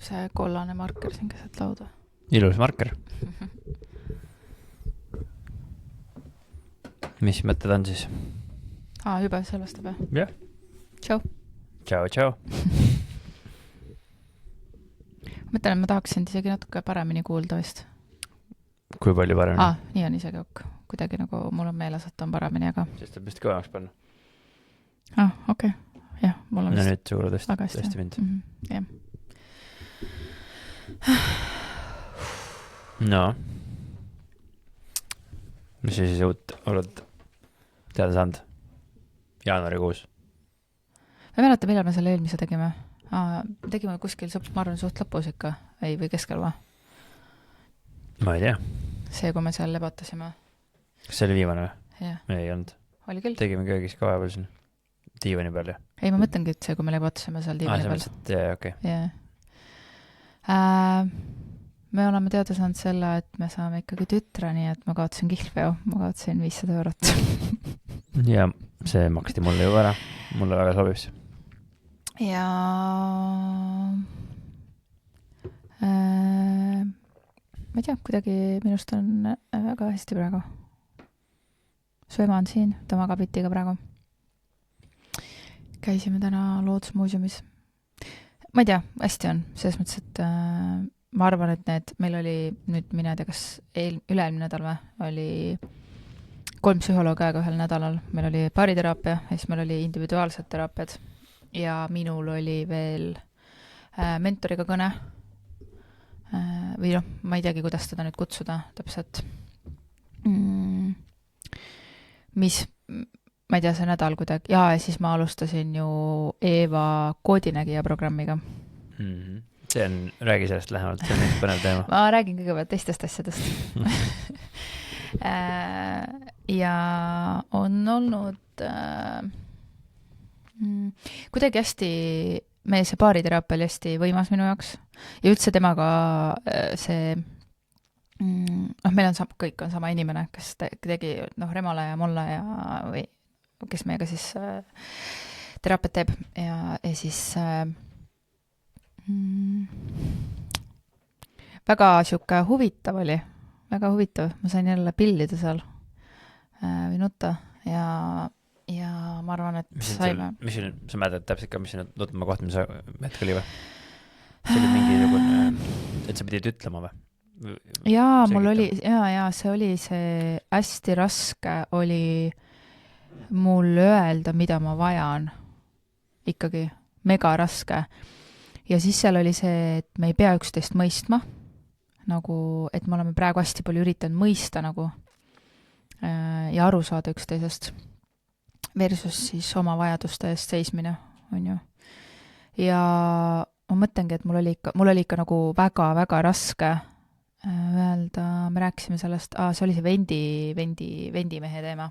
see kollane marker siin keset lauda. Ilus marker. Mis mõtted on siis? Juba sellest või? Jah. Tšau. Tšau. Mõtlen, et ma tahaksin isegi natuke paremini kuulda vist. Kui palju paremini? Nii on isegi ok. Kuidagi nagu mul on meeles, et on paremini, aga... Siis ta vist kõvemaks panna. Okei. Jah, mul on vist... No nüüd suure tõesti mind. Jah. No. Mis siis uut oled teada saanud? Jaanuarikuus. Ma ei mäleta, millal me selle eelmise tegime. Tegime kuskil, ma arvan, suht lõpus ikka. Ei, või keskel või? Ma ei tea. See, kui me seal lebatasime. Kas see oli viimane või? Jah. Ei olnud. Oli küll. Tegime köögis ka vahepeal siin diivani peal, jah? Ei, ma mõtlengi, et see, kui me lebatasime seal diivani peal. Jah, okei. Jah. Me oleme teada saanud selle, et me saame ikkagi tütre, nii et ma kaotasin kihlveo. Ma kaotasin 500 €. Ja see maksti mulle ju ära. Mulle väga sobib see. Ja ma ei tea, kuidagi minust on väga hästi praegu. Su ema on siin, ta magab itiga praegu. Käisime täna Loodusmuuseumis. Ma ei tea, hästi on. Selles mõttes, et ma arvan, et meil oli nüüd mine tea, kas üle-eelmine nädal või, oli 3 psühholoogi aega ühel nädalal. Meil oli paariteraapia, ja siis meil oli individuaalsed teraapiad. Ja minul oli veel mentoriga kõne. Või noh, ma ei teagi, kuidas teda nüüd kutsuda täpselt. Mis, ma ei tea, see nädal kuidagi. Ja siis ma alustasin ju Eeva koodinägija programmiga. See on, räägi sellest lähemalt, see on üks põnev teema. Ma räägin kõigepealt teistest asjadest. Ja on olnud kuidagi hästi, meie see paariteraapia oli hästi võimas minu jaoks. Ja üldse temaga see, meil on kõik on sama inimene, kes tegi Remale ja Molle ja või kes meiega siis teraapiat teeb ja siis väga siuke huvitav oli, väga huvitav. Ma sain jälle pillida seal või nutta ja ma arvan, et saime... Sa mäletad täpselt ka, mis see nutma kohtamise hetk oli või? See oli mingi, et sa pidid ütlema või? Jaa, mul oli, see oli see hästi raske oli mul öelda, mida ma vajan. Ikkagi mega raske. Ja siis seal oli see, et me ei pea üksteist mõistma. Nagu, et me oleme praegu hästi palju üritanud mõista nagu, ja aru saada üksteisest. Versus siis oma vajaduste eest seismine, on ju. Ja ma mõtlengi, et mul oli ikka nagu väga-väga raske öelda, me rääkisime sellest, see oli see vendimehe teema,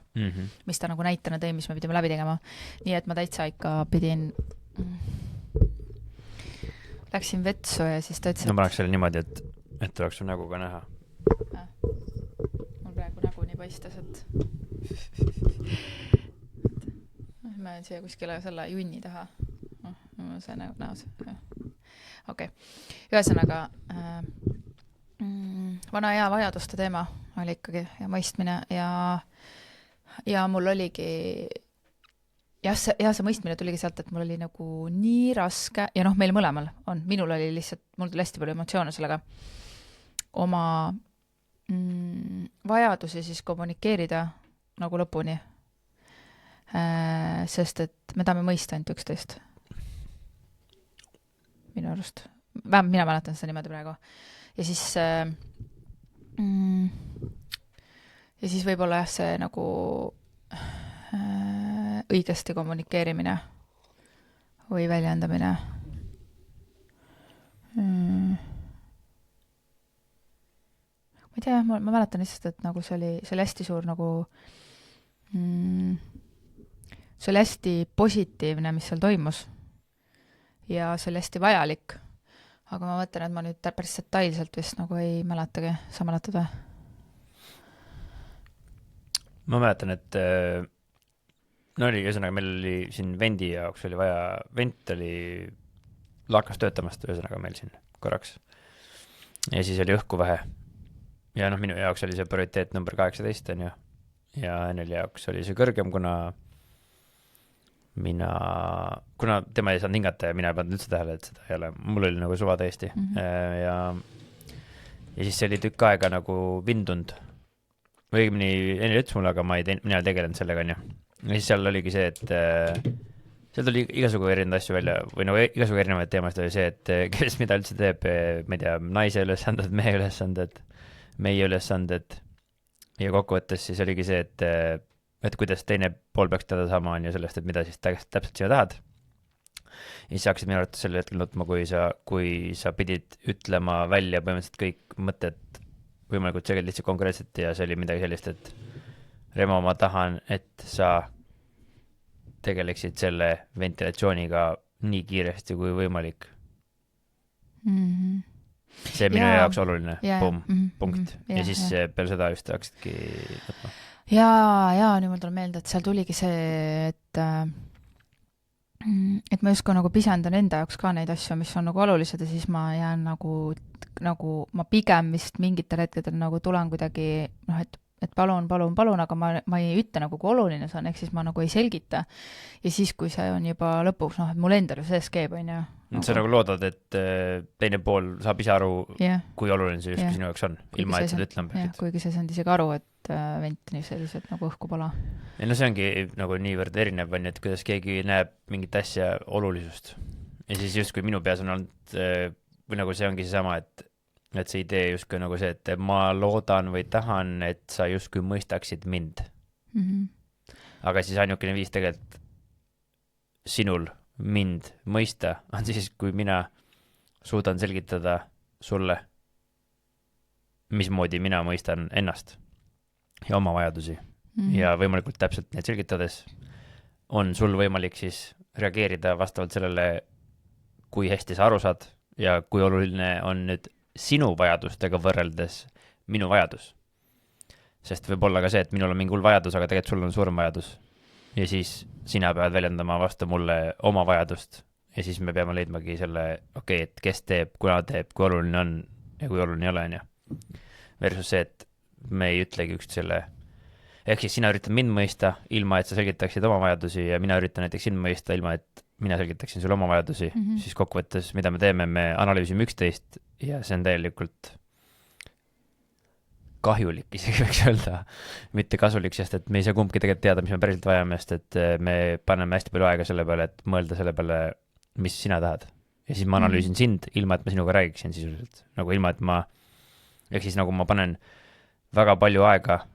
mis ta nagu näitena tõi, mis me pidime läbi tegema. Nii et ma täitsa ikka pidin, läksin vetsu ja siis ta ütles, no ma oleks selle niimoodi, et oleks su nägu ka näha. Mul praegu nägu nii paistas, et ma olen siia kuskile selle junni taha. See näos. Okei. Ühesõnaga, vana hea vajaduste teema oli ikkagi ja mõistmine ja mul oligi see mõistmine tuligi sealt, et mul oli nagu nii raske ja meil mõlemal on, mul tuli hästi palju emotsioone sellega oma vajadusi siis kommunikeerida nagu lõpuni, sest et me tahame mõista ainult üksteist minu arust. Vähem mina mäletan seda niimoodi praegu. Ja siis võib-olla see nagu õigesti kommunikeerimine või väljendamine. Ma ei tea, ma mäletan lihtsalt, et nagu see oli hästi suur nagu see oli hästi positiivne, mis seal toimus. Ja see oli hästi vajalik. Aga ma mõtlen, et ma nüüd päris detailselt vist nagu ei mäletagi. Sa mäletad või? Ma mäletan, et no oli, ühesõnaga meil oli siin vendi jaoks oli vaja, vent oli lakkas töötamast ühesõnaga meil siin korraks. Ja siis oli õhku vähe. Ja noh, minu jaoks oli see prioriteet number 18, on ju. Ja Eneli jaoks oli see kõrgem, kuna tema ei saanud hingata ja mina ei pannud üldse tähele, et seda ei ole. Mul oli nagu suva täiesti. Ja siis see oli tükk aega nagu vindunud. Või õigemini Eneli ütles mulle, aga mina ei tegelenud sellega, on ju. Ja siis seal oligi see, et seal tuli igasugu erinevaid asju välja, või nagu igasugu erinevaid teemasid oli see, et kes mida üldse teeb, ma ei tea, naise ülesanded, mehe ülesanded, meie ülesanded. Ja kokkuvõttes siis oligi see, et kuidas teine pool peaks teada saama on ju sellest, et mida siis täpselt sina tahad. Ja siis hakkasid minu arvates selle hetkel nutma, kui sa pidid ütlema välja põhimõtteliselt kõik mõtted võimalikult selgelt lihtsalt konkreetselt ja see oli midagi sellist, et Remo, ma tahan, et sa tegeleksid selle ventilatsiooniga nii kiiresti kui võimalik. See minu jaoks oluline, punkt. Ja siis peale seda just hakkasidki nutma. Ja nüüd mul tuleb meelde, et seal tuligi see, et ma justkui nagu pisendan enda jaoks ka neid asju, mis on nagu olulised ja siis ma jään nagu ma pigem vist mingitel hetkedel nagu tulen kuidagi, et palun, aga ma ei ütle nagu, kui oluline see on, ehk siis ma nagu ei selgita. Ja siis, kui see on juba lõpuks, et mul endal ju sees keeb, on ju. Sa nagu loodad, et teine pool saab ise aru, kui oluline see just sinu jaoks on, ilma et seda ütlema peaksid. Kuigi see on isegi aru, et vent nii sellised nagu õhku pala. Ja no see ongi nagu niivõrd erinev, on, et kuidas keegi näeb mingit asja olulisust. Ja siis just kui minu peas on olnud, või nagu see ongi seesama, et see idee justkui nagu see, et ma loodan või tahan, et sa justkui mõistaksid mind. Aga siis ainukene viis tegelikult sinul mind mõista on siis, kui mina suudan selgitada sulle, mismoodi mina mõistan ennast ja oma vajadusi. Ja võimalikult täpselt need selgitades on sul võimalik siis reageerida vastavalt sellele, kui hästi sa aru saad ja kui oluline on nüüd sinu vajadustega võrreldes minu vajadus. Sest võib olla ka see, et minul on mingi hull vajadus, aga tegelikult sul on suurem vajadus. Ja siis sina pead väljendama vastu mulle oma vajadust. Ja siis me peame leidmagi selle, et kes teeb, kuna teeb, kui oluline on ja kui oluline ei ole, on ju. Versus see, et me ei ütlegi üksteisele. Ehk siis sina üritad mind mõista, ilma et sa selgitaksid oma vajadusi ja mina üritan näiteks sind mõista, ilma et mina selgitaksin sulle oma vajadusi, siis kokkuvõttes, mida me teeme, me analüüsime üksteist ja see on täielikult kahjulik, isegi võiks öelda, mitte kasulik, sest et me ei saa kumbki tegelikult teada, mis me päriselt vajame, sest et me paneme hästi palju aega selle peale, et mõelda selle peale, mis sina tahad. Ja siis ma analüüsin sind, ilma et ma sinuga räägiksin sisuliselt. Nagu ilma, et ehk siis nagu ma panen väga palju aega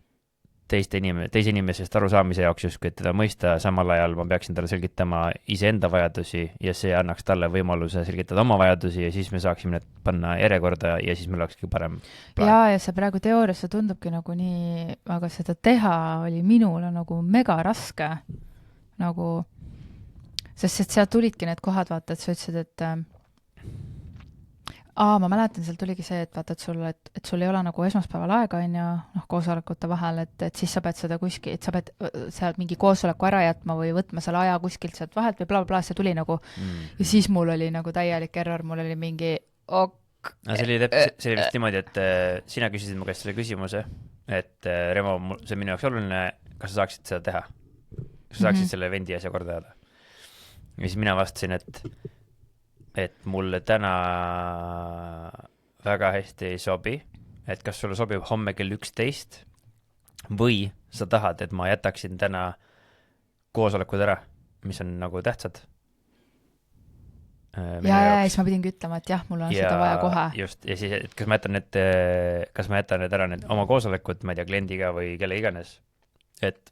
teise inimesest arusaamise jaoks justkui, et teda mõista, samal ajal ma peaksin talle selgitama iseenda vajadusi ja see annaks talle võimaluse selgitada oma vajadusi ja siis me saaksime need panna järjekorda ja siis meil olekski parem plaan. Ja see praegu teoorias see tundubki nagu nii, aga seda teha oli minule nagu mega raske nagu, sest sealt tulidki need kohad, vaata, et sa ütlesid, et ma mäletan, seal tuligi see, et vaata, et sul ei ole nagu esmaspäeval aega, on ju, koosolekute vahel, et siis sa pead seda kuskil, et sa pead sealt mingi koosoleku ära jätma või võtma selle aja kuskilt sealt vahelt või bla, see tuli nagu, ja siis mul oli nagu täielik error, mul oli mingi See oli vist niimoodi, et sina küsisid mu käest selle küsimuse, et Remo, see on minu jaoks oluline, kas sa saaksid seda teha? Kas sa saaksid selle vendi asja korda jääda? Ja siis mina vastasin, et mulle täna väga hästi ei sobi, et kas sulle sobib homme kell 11 või sa tahad, et ma jätaksin täna koosolekud ära, mis on nagu tähtsad. Ja siis ma pidingi ütlema, et jah, mul on seda vaja kohe. Just, ja siis, et kas ma jätan need ära oma koosolekud, ma ei tea, kliendiga või kelle iganes, et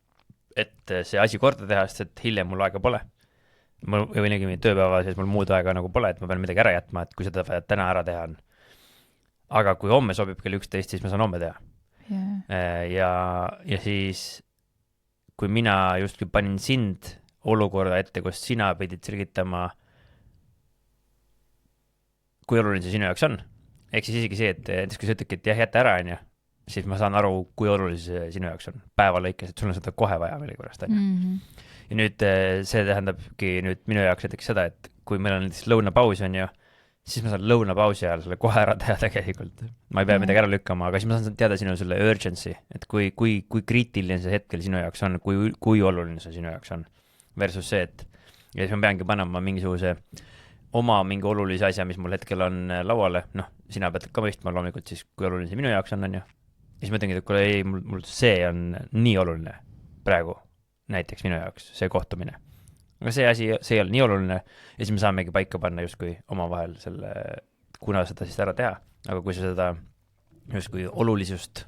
see asi korda teha, sest et hiljem mul aega pole. Või nägime tööpäeva sees mul muud aega nagu pole, et ma pean midagi ära jätma, et kui seda vaja täna ära teha on. Aga kui homme sobib kell 11, siis ma saan homme teha. Ja siis, kui mina justkui panin sind olukorda ette, kus sina pidid selgitama, kui oluline see sinu jaoks on. Ehk siis isegi see, et näiteks kui sa ütledki, et jah, jätta ära, on ju, siis ma saan aru, kui oluline see sinu jaoks on. Päeva lõikes, et sul on seda kohe vaja millegipärast, on ju. Ja nüüd see tähendabki nüüd minu jaoks näiteks seda, et kui meil on näiteks lõunapaus on ju, siis ma saan lõunapausi ajal selle kohe ära teha tegelikult. Ma ei pea midagi ära lükkama, aga siis ma saan teada sinu selle urgency, et kui kriitiline see hetkel sinu jaoks on, kui oluline see sinu jaoks on. Versus see, et ja siis ma peangi panema mingisuguse oma mingi olulise asja, mis mul hetkel on lauale, noh, sina pead ka mõistma loomulikult siis, kui oluline see minu jaoks on ju. Ja siis ma ütlengi, et kuule, ei, mul see on nii oluline praegu, näiteks minu jaoks, see kohtumine. Aga see asi, see ei ole nii oluline ja siis me saamegi paika panna justkui omavahel selle, kuna seda siis ära teha. Aga kui sa seda justkui olulisust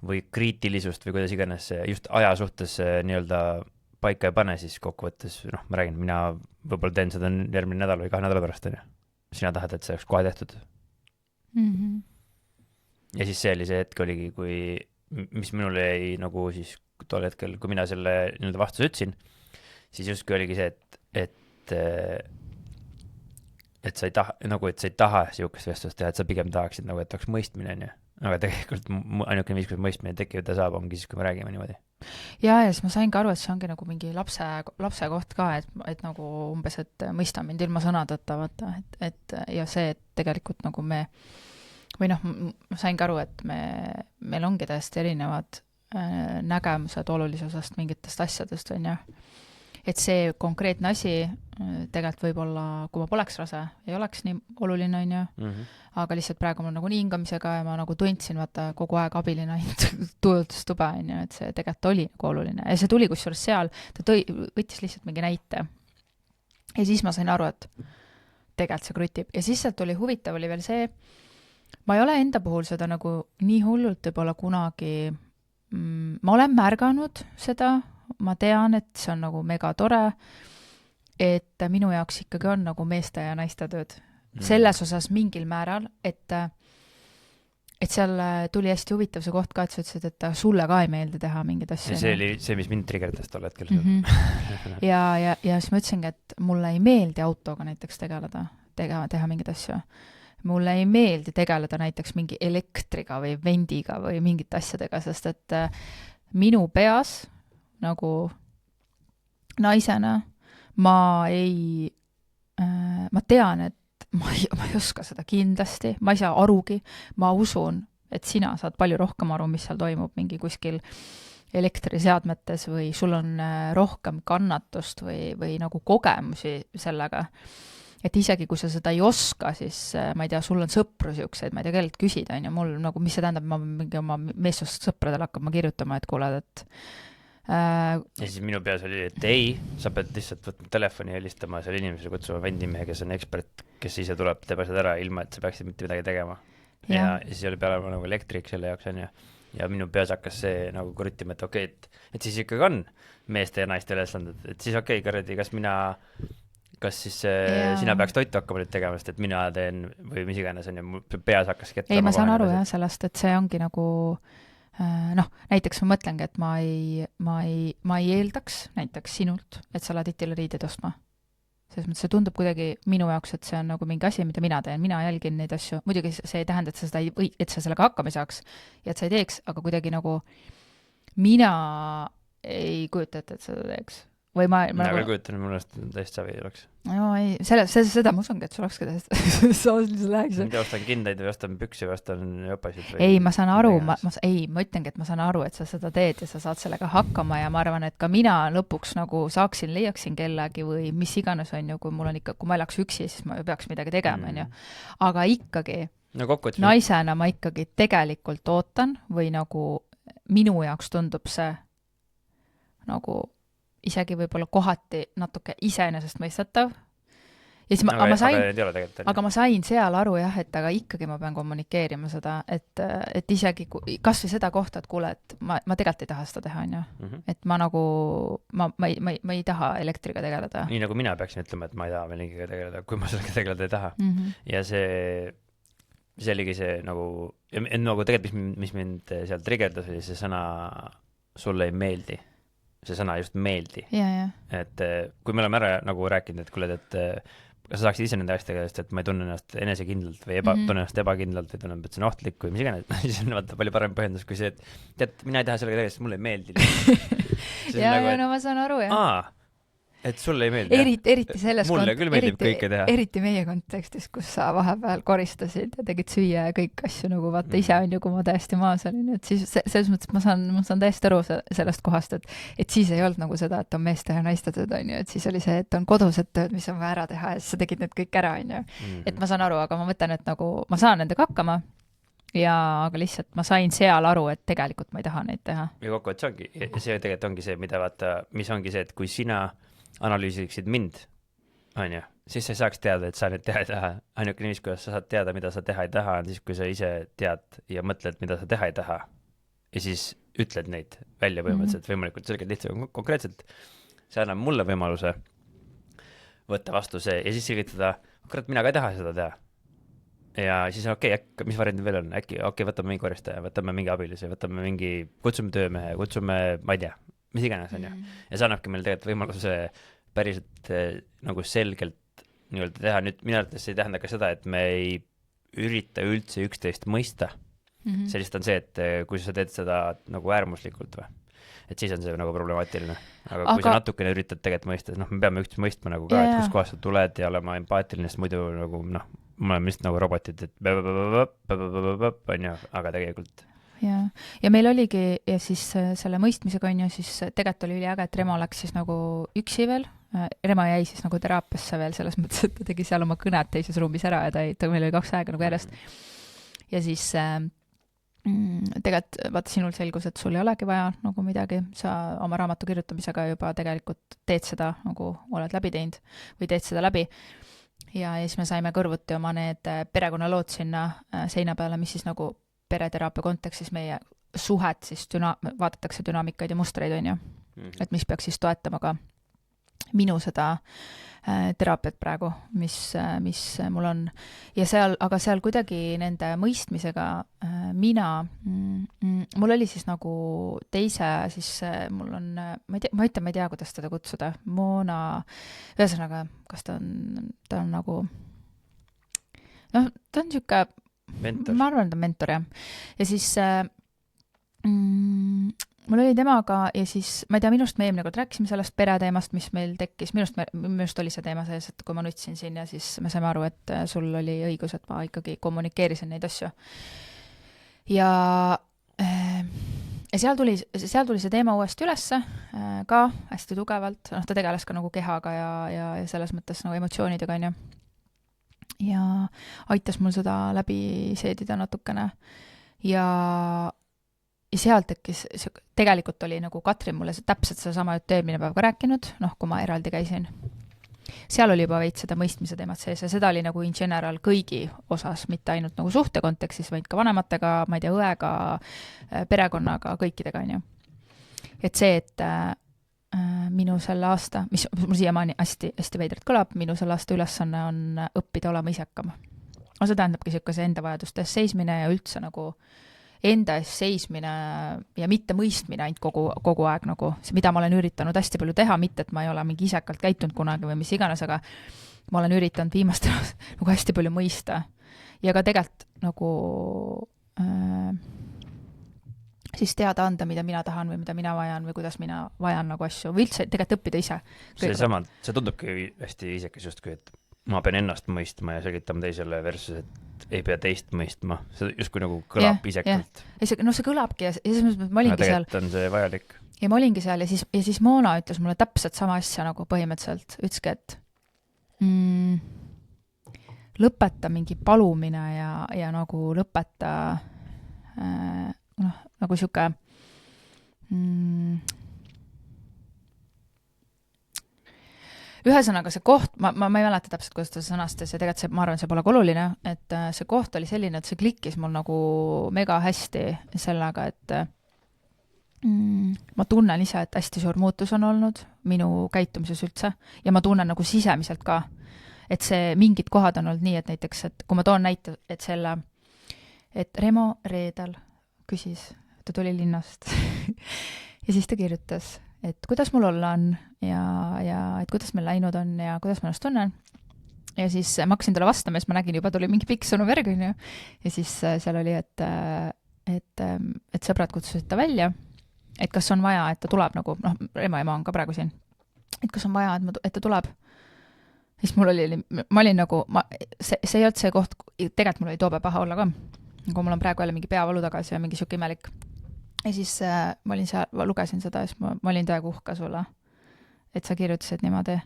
või kriitilisust või kuidas iganes just aja suhtes nii-öelda paika ei pane, siis kokkuvõttes, noh, ma räägin, mina võib-olla teen seda järgmine nädal või 2 nädala pärast, on ju. Sina tahad, et see oleks kohe tehtud. Ja siis see oli see hetk oligi, mis minul jäi nagu siis tol hetkel, kui mina selle nii-öelda vastuse ütsin, siis justkui oligi see, et sa ei taha, nagu, et sa ei taha siukest vestlust teha, et sa pigem tahaksid nagu, et oleks mõistmine, on ju. Aga tegelikult ainukene viis, kus mõistmine tekib, saab, ongi siis, kui me räägime niimoodi. Ja siis ma sain ka aru, et see ongi nagu mingi lapse koht ka, et nagu umbes, et mõista mind ilma sõnadeta, vaata, et ja see, et tegelikult nagu või noh, ma sain ka aru, et meil ongi täiesti erinevad nägemused olulisusest mingitest asjadest, on ju. Et see konkreetne asi tegelikult võib-olla, kui ma poleks rase, ei oleks nii oluline, on ju. Aga lihtsalt praegu mul nagu nii hingamisega ja ma nagu tundsin, vaata, kogu aeg abilina tujutustuba, on ju, et see tegelikult oli nagu oluline. Ja see tuli kusjuures seal, võttis lihtsalt mingi näite. Ja siis ma sain aru, et tegelikult see krutib. Ja siis sealt oli huvitav, oli veel see, ma ei ole enda puhul seda nagu nii hullult võib-olla kunagi, ma olen märganud seda, ma tean, et see on nagu mega tore, et minu jaoks ikkagi on nagu meeste ja naiste tööd. Selles osas mingil määral, et seal tuli hästi huvitav see koht ka, et sa ütlesid, et sulle ka ei meeldi teha mingid asju. Ja see oli see, mis mind trigerdas tol hetkel. Ja siis ma ütlesingi, et mulle ei meeldi autoga näiteks teha mingid asju. Mulle ei meeldi tegeleda näiteks mingi elektriga või vendiga või mingit asjadega, sest et minu peas nagu naisena ma tean, et ma ei oska seda kindlasti, ma ei saa arugi, ma usun, et sina saad palju rohkem aru, mis seal toimub mingi kuskil elektriseadmetes või sul on rohkem kannatust või nagu kogemusi sellega. Et isegi kui sa seda ei oska, siis ma ei tea, sul on sõpru siukseid, ma ei tea, kellelt küsida, on ju, mul nagu, mis see tähendab, ma mingi oma meessoost sõpradele hakkama kirjutama, et kuule, et ja siis minu peas oli, et ei, sa pead lihtsalt võtma telefoni ja helistama selle inimesele, kutsuma vendimehe, kes on ekspert, kes ise tuleb, teeb asjad ära, ilma et sa peaksid mitte midagi tegema. Ja siis oli peale nagu elektrik selle jaoks, on ju. Ja minu peas hakkas see nagu kruttima, et okei, et siis ikkagi on meeste ja naiste ülesanded, et siis okei, Karedi, kas siis sina peaks toitu hakkama nüüd tegema, sest et mina teen või mis iganes on ja mul peas hakkas kettama. Ei, ma saan aru jah sellest, et see ongi nagu noh, näiteks ma mõtlengi, et ma ei eeldaks näiteks sinult, et sa lähed itile riided ostma. Selles mõttes see tundub kuidagi minu jaoks, et see on nagu mingi asi, mida mina teen, mina jälgin neid asju. Muidugi see ei tähenda, et sa sellega hakkama saaks ja et sa ei teeks, aga kuidagi nagu mina ei kujuta, et seda teeks. Või ma nagu kujutan, mul täiesti savi oleks. No ei, seda ma usungi, et sul olekski täiesti läheks. Ma ostan kindaid või ostan püksi või ostan jopasid või... Ei, ma saan aru, ma ütlengi, et ma saan aru, et sa seda teed ja sa saad sellega hakkama ja ma arvan, et ka mina lõpuks nagu leiaksin kellegi või mis iganes on ju, kui ma elaks üksi, siis ma peaks midagi tegema, on ju. Aga ikkagi naisena ma ikkagi tegelikult ootan või nagu minu jaoks tundub see nagu isegi võib-olla kohati natuke iseenesest mõistatav. Ja siis aga ma sain seal aru jah, et aga ikkagi ma pean kommunikeerima seda, et isegi kas või seda kohta, et kuule, et ma tegelikult ei taha seda teha, on ju. Et ma nagu, ma ei taha elektriga tegeleda. Nii nagu mina peaksin ütlema, et ma ei taha millegiga tegeleda, kui ma sellega tegeleda ei taha. Ja see oligi see nagu, tegelikult mis mind seal trigerdas oli see sõna sulle ei meeldi. See sõna just meeldi. Et kui me oleme ära nagu rääkinud, et kuule, et kas sa saaksid ise nende asjadega, sest et ma ei tunne ennast enesekindlalt või tunne ennast ebakindlalt või tunnen, et see on ohtlik või mis iganes, siis on vaata palju parem põhjendus kui see, et mina ei taha sellega tegeleda, sest mulle ei meeldi. ja, no ma saan aru, jah. et sulle ei meeldi, eriti selles mulle küll meeldib kõike teha. Eriti meie kontekstis, kus sa vahepeal koristasid ja tegid süüa ja kõik asju nagu vaata ise on ju, kui ma täiesti maas olin, et siis selles mõttes ma saan täiesti aru sellest kohast, et siis ei olnud nagu seda, et on meeste ja naiste tööd, on ju, et siis oli see, et on kodused tööd, mis on vaja ära teha ja siis sa tegid need kõik ära, on ju. Et ma saan aru, aga ma mõtlen, et nagu ma saan nendega hakkama ja aga lihtsalt ma sain seal aru, et tegelikult ma ei taha neid teha. Ja kokkuvõttes ongi, see tegelikult ongi see, mida vaata, mis ongi see, et kui sina analüüsiksid mind, on ju, siis sa ei saaks teada, et sa nüüd teha ei taha. Ainukene viis, kuidas sa saad teada, mida sa teha ei taha, on siis, kui sa ise tead ja mõtled, mida sa teha ei taha. Ja siis ütled neid välja võimaliselt, võimalikult selgelt lihtsalt konkreetselt. See annab mulle võimaluse võtta vastu see ja siis selgitada, kurat, mina ka ei taha seda teha. Ja siis on okei, mis variandid veel on? Äkki, võtame mingi koristaja, võtame mingi abilise, võtame mingi, kutsume töömehe, kutsume, ma ei tea, mis iganes on ju. Ja see annabki meil tegelikult võimaluse päriselt nagu selgelt nii-öelda teha. Nüüd minu arvates see ei tähenda ka seda, et me ei ürita üldse üksteist mõista. See lihtsalt on see, et kui sa teed seda nagu äärmuslikult või, et siis on see nagu problemaatiline. Aga kui sa natukene üritad tegelikult mõista, siis me peame üksteist mõistma nagu ka, et kus kohast sa tuled ja olema empaatiline, sest muidu nagu me oleme vist nagu robotid, et on ju, aga tegelikult ja meil oligi ja siis selle mõistmisega on ju siis tegelikult oli üliäge, et Remo läks siis nagu üksi veel. Remo jäi siis nagu teraapiasse veel selles mõttes, et ta tegi seal oma kõned teises ruumis ära ja ta meil oli 2 aega nagu järjest. Ja siis tegelikult vaata sinul selgus, et sul ei olegi vaja nagu midagi, sa oma raamatu kirjutamisega juba tegelikult teed seda nagu oled läbi teinud või teed seda läbi. Ja siis me saime kõrvuti oma need perekonnalood sinna seina peale, mis siis nagu pereteraapia kontekstis meie suhet siis vaadatakse dünaamikaid ja mustreid, on ju. Et mis peaks siis toetama ka minu seda teraapiat praegu, mis mul on. Ja aga seal kuidagi nende mõistmisega mul oli siis nagu teise, siis mul on, ma ei tea, kuidas teda kutsuda, Moona, ühesõnaga, kas ta on nagu, ta on siuke, ma arvan, ta on mentor, jah. Ja siis mul oli temaga ja siis, ma ei tea, minust me eelmine kord rääkisime sellest pereteemast, mis meil tekkis, minust oli see teema sees, et kui ma nutsin siin ja siis me saime aru, et sul oli õigus, et ma ikkagi kommunikeerisin neid asju. Ja seal tuli see teema uuesti ülesse ka hästi tugevalt, ta tegeles ka nagu kehaga ja selles mõttes nagu emotsioonidega, on ju. Ja aitas mul seda läbi seedida natukene ja sealt tekkis, tegelikult oli nagu Katrin mulle täpselt sedasama eelmine päev ka rääkinud, kui ma eraldi käisin. Seal oli juba veits seda mõistmise teemat sees ja seda oli nagu in general kõigi osas, mitte ainult nagu suhte kontekstis, vaid ka vanematega, ma ei tea, õega, perekonnaga, kõikidega, on ju. Et see, et minu selle aasta, mis mul siiamaani hästi veidrat kõlab, minu selle aasta ülesanne on õppida olema isekam. See tähendabki see enda vajaduste eest seismine ja üldse nagu enda eest seismine ja mitte mõistmine ainult kogu aeg nagu, mida ma olen üritanud hästi palju teha, mitte et ma ei ole mingi isekalt käitunud kunagi või mis iganes, aga ma olen üritanud viimastel nagu hästi palju mõista ja ka tegelikult nagu siis teada anda, mida mina tahan või mida mina vajan või kuidas mina vajan nagu asju või üldse tegelikult õppida ise. See tundubki hästi isekas justkui, et ma pean ennast mõistma ja selgitama teisele versus, et ei pea teist mõistma. See justkui nagu kõlab isekalt. See kõlabki ja siis ma olingi seal. Tegelikult on see vajalik. Ja ma olingi seal ja siis Moona ütles mulle täpselt sama asja nagu põhimõtteliselt. Ütleski, et lõpeta mingi palumine ja nagu lõpeta nagu siuke ühesõnaga see koht, ma ei mäleta täpselt, kuidas ta sõnastas ja tegelikult ma arvan, see pole oluline, et see koht oli selline, et see klikkis mul nagu mega hästi sellega, et ma tunnen ise, et hästi suur muutus on olnud minu käitumises üldse ja ma tunnen nagu sisemiselt ka, et see mingid kohad on olnud nii, et näiteks, et kui ma toon näite, et Remo reedel küsis, ta tuli linnast ja siis ta kirjutas, et kuidas mul olla on ja et kuidas meil läinud on ja kuidas ma ennast tunnen. Ja siis ma hakkasin talle vastama ja siis ma nägin juba tuli mingi pikk sõnumärg ja siis seal oli, et sõbrad kutsusid ta välja, et kas on vaja, et ta tuleb nagu, Remo ema on ka praegu siin, et kas on vaja, et ta tuleb. Siis mul oli, ma olin nagu, see ei olnud see koht, tegelikult mul oli toobe paha olla ka, nagu mul on praegu jälle mingi peavalu tagasi ja mingi siuke imelik. Ja siis ma olin seal, lugesin seda ja siis ma olin täiega uhke sulle, et sa kirjutasid niimoodi.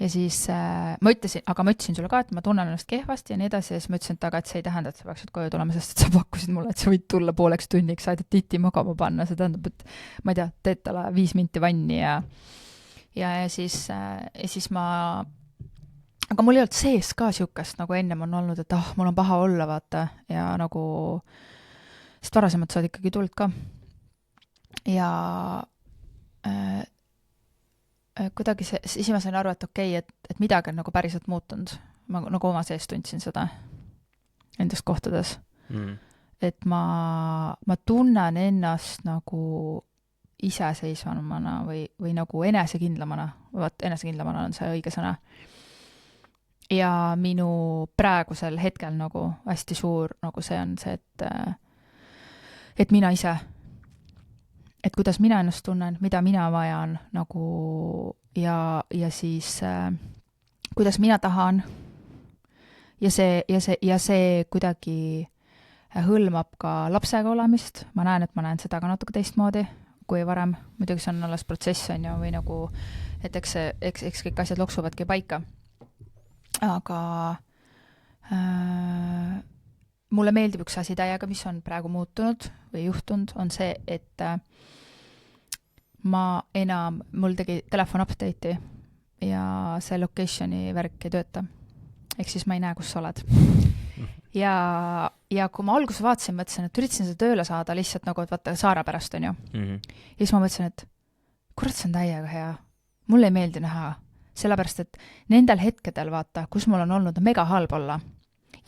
Ja siis ma ütlesin sulle ka, et ma tunnen ennast kehvasti ja nii edasi, ja siis ma ütlesin, et see ei tähenda, et sa peaksid koju tulema, sest et sa pakkusid mulle, et sa võid tulla pooleks tunniks, saada titi magama panna, see tähendab, et ma ei tea, teed talle 5 minti vanni ja siis ma, aga mul ei olnud sees ka siukest, nagu ennem on olnud, et mul on paha olla, vaata, ja nagu, sest varasemalt sa oled ikkagi tulnud ka. Ja kuidagi siis ma sain aru, et okei, et midagi on nagu päriselt muutunud. Ma nagu oma sees tundsin seda endas kohtades. Et ma tunnen ennast nagu iseseisvamana või nagu enesekindlamana. Enesekindlamana on see õige sõna. Ja minu praegusel hetkel nagu hästi suur nagu see on see, et mina ise, et kuidas mina ennast tunnen, mida mina vajan nagu ja siis kuidas mina tahan ja see kuidagi hõlmab ka lapsega olemist. Ma näen, et ma näen seda ka natuke teistmoodi kui varem. Muidugi see on alles protsess on ju, või nagu, et eks kõik asjad loksuvadki paika. Aga mulle meeldib üks asi täiega, mis on praegu muutunud või juhtunud, on see, et mul tegi telefon update'i ja see locationi värk ei tööta. Ehk siis ma ei näe, kus sa oled. Ja kui ma alguses vaatasin, mõtlesin, et üritasin seda tööle saada lihtsalt nagu, et vaata Saara pärast on ju. Ja siis ma mõtlesin, et kurat, see on täiega hea. Mulle ei meeldi näha, sellepärast, et nendel hetkedel vaata, kus mul on olnud mega halb olla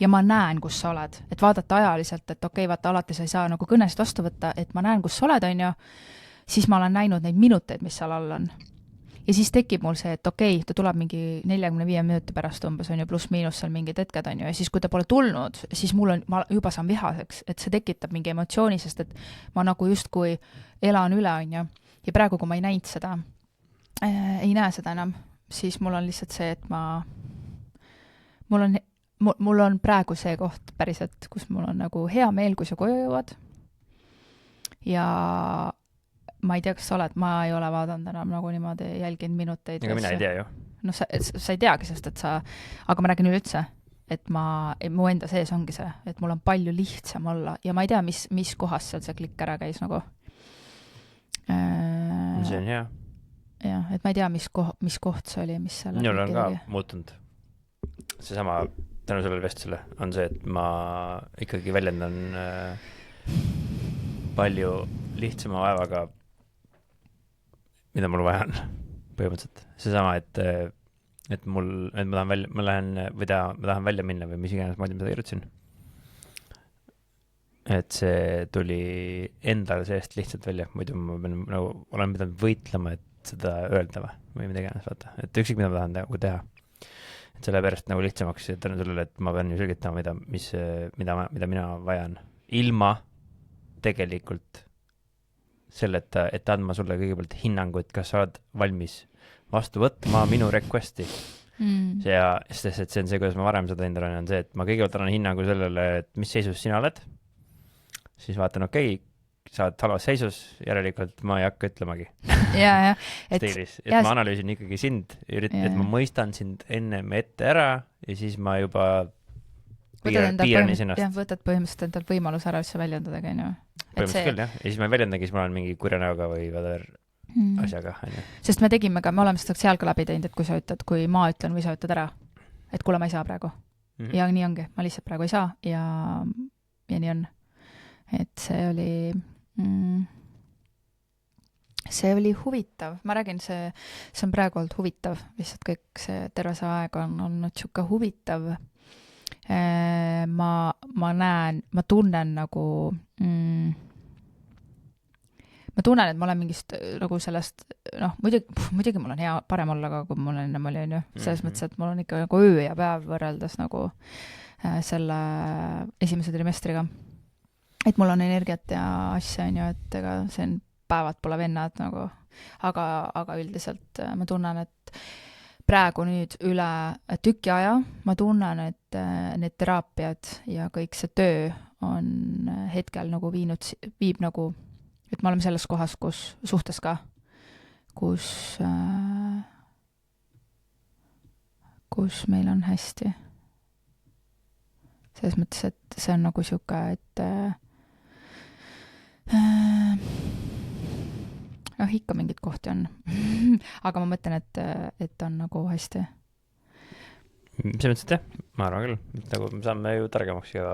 ja ma näen, kus sa oled, et vaadata ajaliselt, et okei, vaata, alati sa ei saa nagu kõnest vastu võtta, et ma näen, kus sa oled, on ju, siis ma olen näinud neid minuteid, mis seal all on. Ja siis tekib mul see, et okei, ta tuleb mingi 45 minuti pärast umbes, on ju, pluss-miinus seal mingid hetked, on ju, ja siis kui ta pole tulnud, siis ma juba saan vihaseks, et see tekitab mingi emotsiooni, sest et ma nagu justkui elan üle, on ju, ja praegu, kui ma ei näinud seda, ei näe seda enam, siis mul on lihtsalt see, et mul on praegu see koht päriselt, kus mul on nagu hea meel, kui sa koju jõuad. Ja ma ei tea, kas sa oled, ma ei ole vaadanud enam nagu niimoodi jälginud minuteid. Ega mina ei tea ju. No sa ei teagi, sest et aga ma räägin üleüldse, et mu enda sees ongi see, et mul on palju lihtsam olla ja ma ei tea, mis kohas seal see klikk ära käis nagu. See on hea. Jah, et ma ei tea, mis koht see oli, mis seal minul on ka muutunud. Seesama tänu sellele vestlusele on see, et ma ikkagi väljendan palju lihtsama vaevaga, mida mul vaja on põhimõtteliselt. Seesama, et ma tahan välja minna või mis iganes moodi, mida kirjutasin. Et see tuli endale seest lihtsalt välja, muidu ma olen pidanud võitlema, et seda öelda või midagi iganes, vaata. Et üksik, mida ma tahan teha. Et selle pärast nagu lihtsamaks tänu sellele, et ma pean ju selgitama, mida mina vajan. Ilma tegelikult selleta, et andma sulle kõigepealt hinnangu, et kas sa oled valmis vastu võtma minu requesti. Sest see on see, kuidas ma varem seda endale on see, et ma kõigepealt annan hinnangu sellele, et mis seisus sina oled. Siis vaatan, okei, sa oled halvas seisus, järelikult ma ei hakka ütlemagi. Stiilis. Et ma analüüsin ikkagi sind, et ma mõistan sind ennem ette ära ja siis ma juba piiran ennast. Jah, võtad põhimõtteliselt endalt võimalus ära, mis sa väljendadagi, on ju. Põhimõtteliselt küll, jah. Ja siis ma ei väljendagi, siis ma olen mingi kurja näoga või asjaga. Sest me oleme seda seal ka läbi teinud, et kui sa ütled, kui ma ütlen või sa ütled ära, et kuule, ma ei saa praegu. Ja nii ongi, ma lihtsalt praegu ei saa ja nii on. Et see oli huvitav. Ma räägin, see on praegu olnud huvitav. Lihtsalt kõik see terve see aeg on olnud siuke huvitav. Ma näen, ma tunnen nagu ma tunnen, et ma olen mingist nagu sellest, muidugi mul on hea parem olla ka, kui mul ennem oli, on ju. Selles mõttes, et mul on ikka nagu öö ja päev võrreldes nagu selle esimese trimestriga. Et mul on energiat ja asja, on ju, et ega see on päevad pole vennad nagu, aga üldiselt ma tunnen, et praegu nüüd üle tüki aja ma tunnen, et need teraapiad ja kõik see töö on hetkel nagu viib nagu, et me oleme selles kohas, kus suhtes ka, kus meil on hästi. Selles mõttes, et see on nagu siuke, et ikka mingid kohti on. Aga ma mõtlen, et on nagu hästi. See mõttes, et jah, ma arvan küll. Nagu me saame ju targemaks iga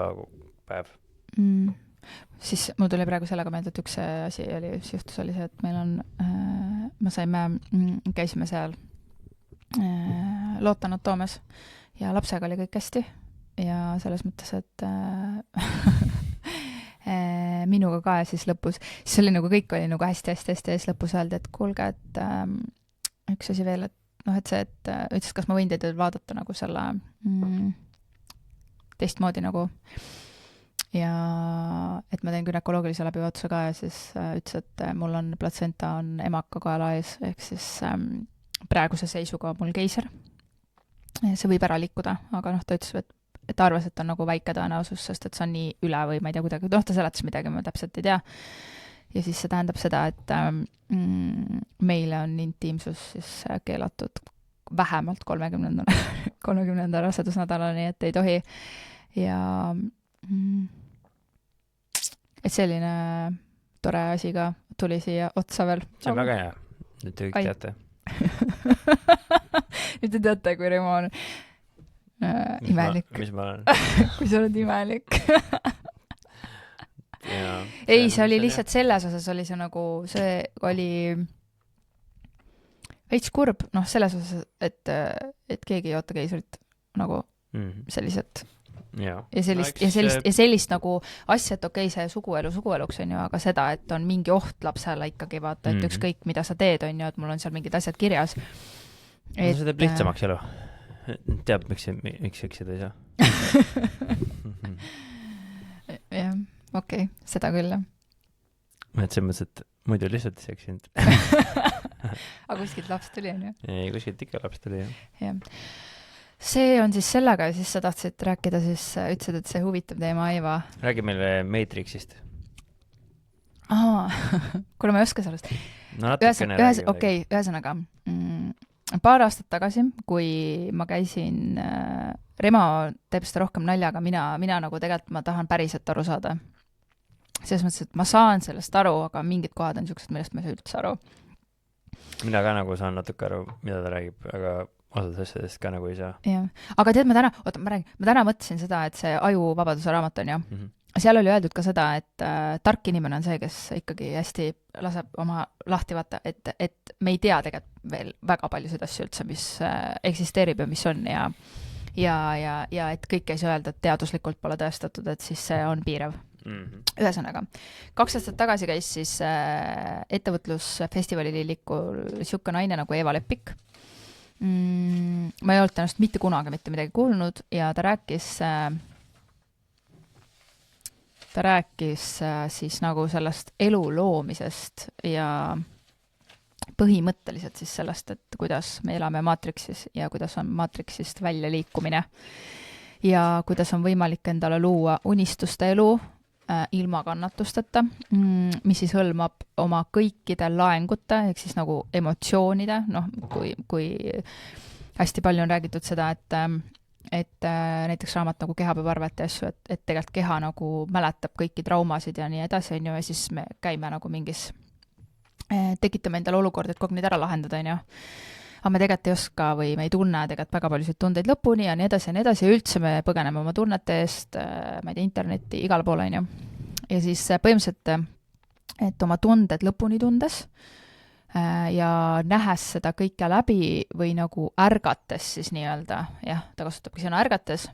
päev. Siis mul tuli praegu sellega meelde, et üks asi juhtus oli see, et meil on, käisime seal lootanatoomias ja lapsega oli kõik hästi ja selles mõttes, et minuga ka ja siis lõpus, siis oli nagu kõik oli nagu hästi ja siis lõpus öeldi, et kuulge, et üks asi veel, et et see, et ütles, kas ma võin teid vaadata nagu selle teistmoodi nagu ja et ma teen gynekoloogilise läbivaatuse ka ja siis ütles, et mul on platsenta on emaka kaela ees, ehk siis praeguse seisuga mul keiser. See võib ära liikuda, aga ta ütles, et arvas, et on nagu väike tõenäosus, sest et see on nii üle või ma ei tea kuidagi, ta seletas midagi, ma täpselt ei tea. Ja siis see tähendab seda, et meile on intiimsus siis keelatud vähemalt 30. rasedusnädalani, et ei tohi. Ja et selline tore asi ka tuli siia otsa veel. See on väga hea. Nüüd te kõik teate. Nüüd te teate, kui Remo on imelik. Mis ma olen? Kui sa oled imelik. Ei, see oli lihtsalt selles osas oli see nagu, see oli veits kurb, selles osas, et keegi ei oota keisrit nagu sellised ja sellist nagu asja, et okei, see sugueluks on ju, aga seda, et on mingi oht lapsele ikkagi vaata, et ükskõik, mida sa teed, on ju, et mul on seal mingid asjad kirjas. See teeb lihtsamaks elu. Teab, miks eksida ei saa. Jah, okei, seda küll. Et see mõttes, et muidu lihtsalt ei eksinud. Aga kuskilt laps tuli, on ju? Ei, kuskilt ikka laps tuli, jah. See on siis sellega ja siis sa tahtsid rääkida, siis ütlesid, et see huvitav teema, Aiva. Räägi meile Matrixist. Kuna ma ei oska sellest. Ühesõnaga, paar aastat tagasi, kui ma käisin, Remo teeb seda rohkem naljaga, mina nagu tegelikult ma tahan päriselt aru saada. Selles mõttes, et ma saan sellest aru, aga mingid kohad on niisugused, millest ma ei saa üldse aru. Mina ka nagu saan natuke aru, mida ta räägib, aga osad asjadest ka nagu ei saa. Jah. Aga tead, ma täna mõtlesin seda, et see Ajuvabaduse raamat on ju. Seal oli öeldud ka seda, et tark inimene on see, kes ikkagi hästi laseb oma lahti vaata, et me ei tea tegelikult veel väga paljusid asju üldse, mis eksisteerib ja mis on ja et kõik ei saa öelda, et teaduslikult pole tõestatud, et siis see on piirav. Ühesõnaga, 2 aastat tagasi käis siis ettevõtlusfestivali lilikul siuke naine nagu Eva Leppik. Ma ei olnud ennast mitte kunagi mitte midagi kuulnud ja ta rääkis siis nagu sellest elu loomisest ja põhimõtteliselt siis sellest, et kuidas me elame Matrixis ja kuidas on Matrixist välja liikumine ja kuidas on võimalik endale luua unistuste elu ilma kannatusteta, mis siis hõlmab oma kõikide laengute, ehk siis nagu emotsioonide, kui hästi palju on räägitud seda, et näiteks raamat nagu kehapäevarvet ja asju, et tegelikult keha nagu mäletab kõiki traumasid ja nii edasi, on ju, ja siis me käime nagu mingis, tekitame endale olukorda, et kogu neid ära lahendada, on ju. Aga me tegelikult ei oska või me ei tunne tegelikult väga paljusid tundeid lõpuni ja nii edasi ja üldse me põgeneme oma tunnete eest, ma ei tea, internetti, igal pool, on ju. Ja siis põhimõtteliselt, et oma tunded lõpuni tundes ja nähes seda kõike läbi või nagu ärgates siis nii-öelda, jah, ta kasutabki sõna ärgates,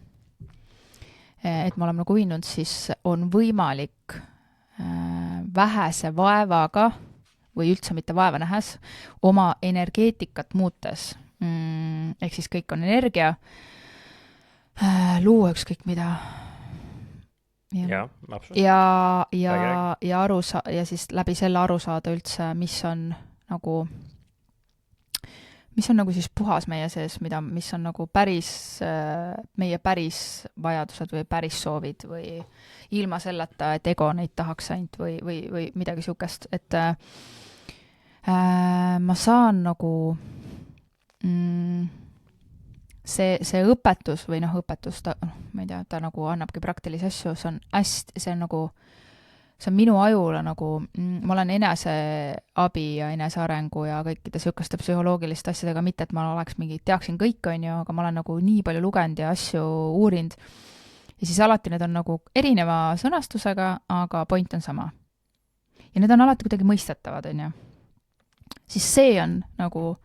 et me oleme nagu uinud, siis on võimalik vähese vaevaga või üldse mitte vaeva nähes, oma energeetikat muutes. Ehk siis kõik on energia. Luua ükskõik mida. Jaa, absoluutselt. ja siis läbi selle aru saada üldse, mis on nagu siis puhas meie sees, mis on nagu päris, meie päris vajadused või päris soovid või ilma selleta, et ego neid tahaks ainult või midagi sihukest, et ma saan nagu see õpetus või õpetus, ma ei tea, ta nagu annabki praktilisi asju, see on minu ajule nagu, ma olen eneseabi ja enesearengu ja kõikide sihukeste psühholoogiliste asjadega, mitte et ma teaksin kõik, on ju, aga ma olen nagu nii palju lugenud ja asju uurinud. Ja siis alati need on nagu erineva sõnastusega, aga point on sama. Ja need on alati kuidagi mõistetavad, on ju. Siis see on nagu,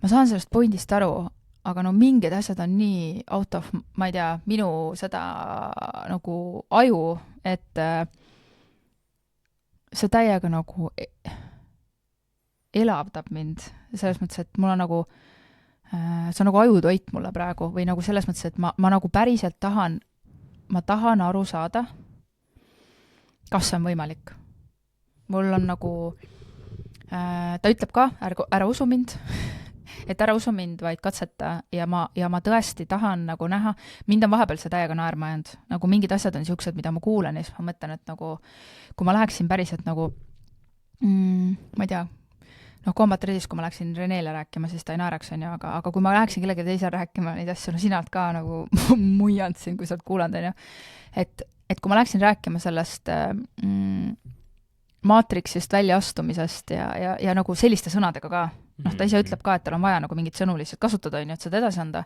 ma saan sellest pointist aru, aga no mingid asjad on nii out of, ma ei tea, minu seda nagu aju, et see täiega nagu elavdab mind. Selles mõttes, et mul on nagu, see on nagu ajutoit mulle praegu või nagu selles mõttes, et ma nagu päriselt tahan aru saada, kas see on võimalik. Mul on nagu, ta ütleb ka, ära usu mind, et ära usu mind, vaid katseta ja ma tõesti tahan nagu näha, mind on vahepeal see täiega naerma jäänud, nagu mingid asjad on siuksed, mida ma kuulen ja siis ma mõtlen, et nagu, kui ma läheksin päriselt nagu, ma ei tea, Combat Redis, kui ma läheksin Renele rääkima, siis ta ei naeraks, on ju, aga kui ma läheksin kellegi teisel rääkima neid asju, no sina oled ka nagu muianud siin, kui sa oled kuulanud, on ju, et kui ma läheksin rääkima sellest maatriksist väljaastumisest ja nagu selliste sõnadega ka, ta ise ütleb ka, et tal on vaja nagu mingit sõnu lihtsalt kasutada, on ju, et seda edasi anda.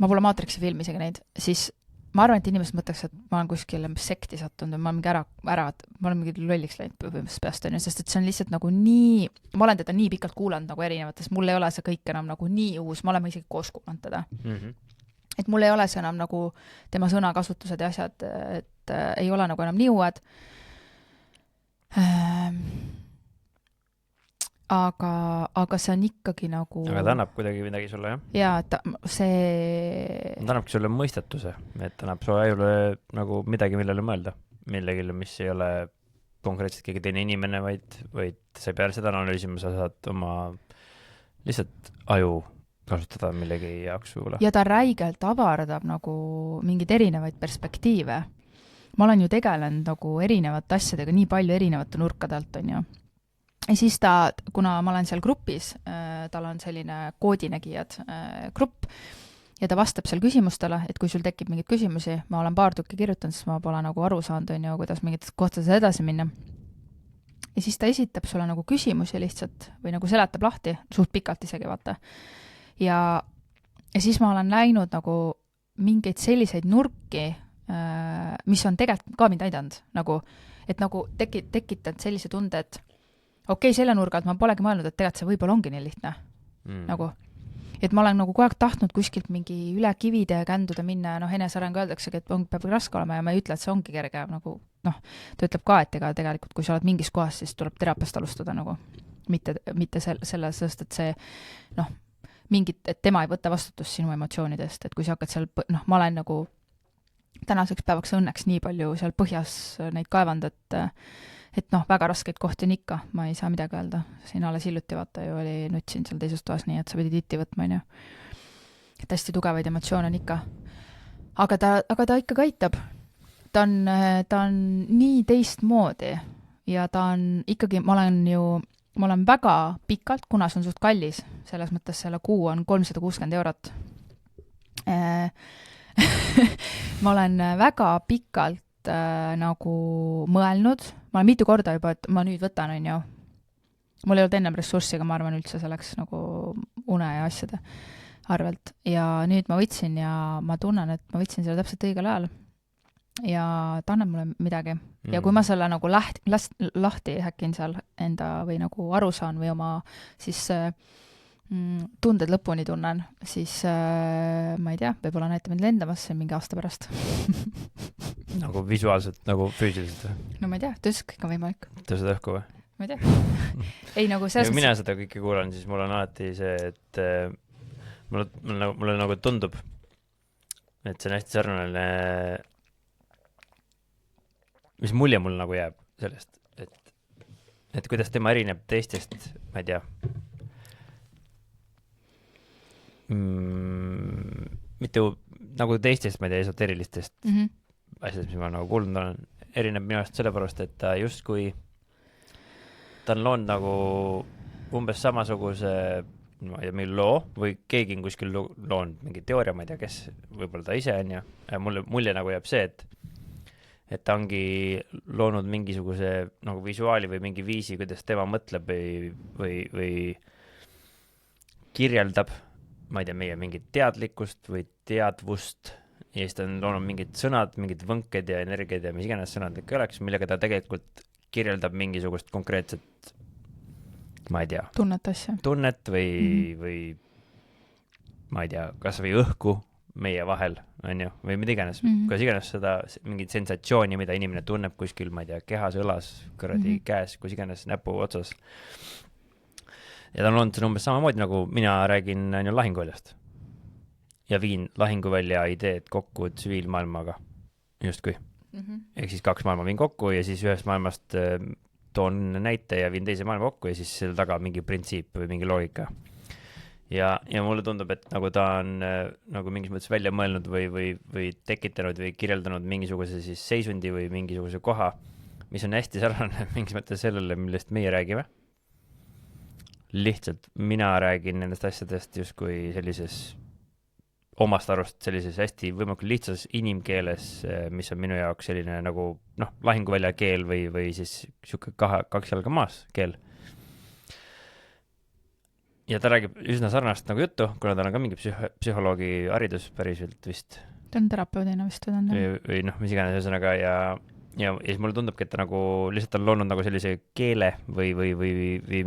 Ma pole maatriksi filmi isegi neid, siis ma arvan, et inimesed mõtleks, et ma olen kuskil sekti sattunud, ma olen mingi ma olen mingi lolliks läinud peast, on ju, sest et see on lihtsalt nagu nii, ma olen teda nii pikalt kuulanud nagu erinevates, mul ei ole see kõik enam nagu nii uus, ma olen isegi koos kuulanud teda. Et mul ei ole see enam nagu tema sõnakasutused ja asjad, et ei ole nagu enam nii uued. Aga see on ikkagi nagu... Aga ta annab kuidagi midagi sulle, jah? Jaa, ta annabki sulle mõistatuse, et ta annab su ajule nagu midagi, millele mõelda. Millegile, mis ei ole konkreetselt keegi teine inimene, vaid sa ei pea seda analüüsima, sa saad oma lihtsalt aju kasutada millegi jaoks võib-olla. Ja ta räigelt avardab nagu mingeid erinevaid perspektiive. Ma olen ju tegelenud nagu erinevate asjadega nii palju erinevate nurkade alt, on ju. Ja siis kuna ma olen seal grupis, tal on selline koodinägijad grupp ja ta vastab seal küsimustele, et kui sul tekib mingeid küsimusi, ma olen paar tükki kirjutanud, siis ma pole nagu aru saanud, on ju, kuidas mingites kohtades edasi minna. Ja siis ta esitab sulle nagu küsimusi lihtsalt või nagu seletab lahti, suht pikalt isegi vaata. Ja siis ma olen näinud nagu mingeid selliseid nurki, mis on tegelikult ka mind aidanud, nagu, et nagu tekitad sellise tunde, et okei, selle nurga, et ma polegi mõelnud, et tegelikult see võib-olla ongi nii lihtne. Nagu, et ma olen nagu kogu aeg tahtnud kuskilt mingi üle kivide ja känduda minna ja enesearengu öeldaksegi, et peab raske olema ja ma ei ütle, et see ongi kerge, nagu, ta ütleb ka, et ega tegelikult, kui sa oled mingis kohas, siis tuleb teraapiast alustada nagu, mitte selles, sest et see, et tema ei võta vastutust sinu emotsioonidest, et kui sa hakkad seal, ma olen nagu tänaseks päevaks õnneks nii palju seal põhjas neid kaevanud, et väga raskeid kohti on ikka, ma ei saa midagi öelda. Siin alles hiljuti vaata ju nutsin seal teises toas nii, et sa pidid iti võtma, on ju. Et hästi tugevaid emotsioone on ikka. Aga ta ikka aitab. Ta on nii teistmoodi ja ta on ikkagi, ma olen väga pikalt, kuna see on suht kallis, selles mõttes selle kuu on 360 €. Ma olen väga pikalt nagu mõelnud, ma olen mitu korda juba, et ma nüüd võtan, on ju. Mul ei olnud ennem ressurssi, aga ma arvan üldse selleks nagu une ja asjade arvelt. Ja nüüd ma võtsin ja ma tunnen, et ma võtsin selle täpselt õigel ajal. Ja ta annab mulle midagi. Ja kui ma selle nagu lahti häkin seal enda või nagu aru saan või oma siis tunded lõpuni tunnen, siis ma ei tea, võib-olla näete mind lendamasse mingi aasta pärast. Nagu visuaalselt, nagu füüsiliselt? No ma ei tea, tõus kõik on võimalik. Tõused õhku või? Ma ei tea. Ei, nagu selles mina seda kõike kuulan, siis mul on alati see, et mulle nagu tundub, et see on hästi sarnane, mis mulje mul nagu jääb sellest, et kuidas tema erineb teistest, ma ei tea, mitte nagu teistest, ma ei tea, esoteerilistest asjadest, mis ma nagu kuulnud olen, erineb minu arust sellepärast, et ta justkui, ta on loonud nagu umbes samasuguse, ma ei tea, mingi loo või keegi on kuskil loonud mingi teooria, ma ei tea, kes, võib-olla ta ise on ja mulle mulje nagu jääb see, et ta ongi loonud mingisuguse nagu visuaali või mingi viisi, kuidas tema mõtleb või kirjeldab, ma ei tea, meie mingit teadlikkust või teadvust ja siis ta on loonud mingid sõnad, mingid võnked ja energiad ja mis iganes sõnad ikka oleks, millega ta tegelikult kirjeldab mingisugust konkreetset, ma ei tea, tunnet või ma ei tea, kas või õhku meie vahel, on ju, või mida iganes, kas iganes seda mingit sensatsiooni, mida inimene tunneb kuskil, ma ei tea, kehas, õlas, kõradi käes, kus iganes näpu otsas. Ja ta on olnud umbes samamoodi, nagu mina räägin lahinguväljast ja viin lahinguvälja ideed kokku tsiviilmaailmaga, justkui. Ehk siis 2 maailma viin kokku ja siis ühest maailmast toon näite ja viin teise maailma kokku ja siis selle taga mingi printsiip või mingi loogika. Ja mulle tundub, et nagu ta on nagu mingis mõttes välja mõelnud või tekitanud või kirjeldanud mingisuguse siis seisundi või mingisuguse koha, mis on hästi sarnane mingis mõttes sellele, millest meie räägime. Lihtsalt mina räägin nendest asjadest justkui sellises omast arust sellises hästi võimalikult lihtsas inimkeeles, mis on minu jaoks selline nagu lahinguvälja keel või siis siuke 2 jalga maas keel. Ja ta räägib üsna sarnast nagu juttu, kuna tal on ka mingi psühholoogi haridus päriselt vist. Ta on terapeudina vist või mis iganes ühesõnaga ja siis mulle tundubki, et ta nagu lihtsalt on loonud nagu sellise keele või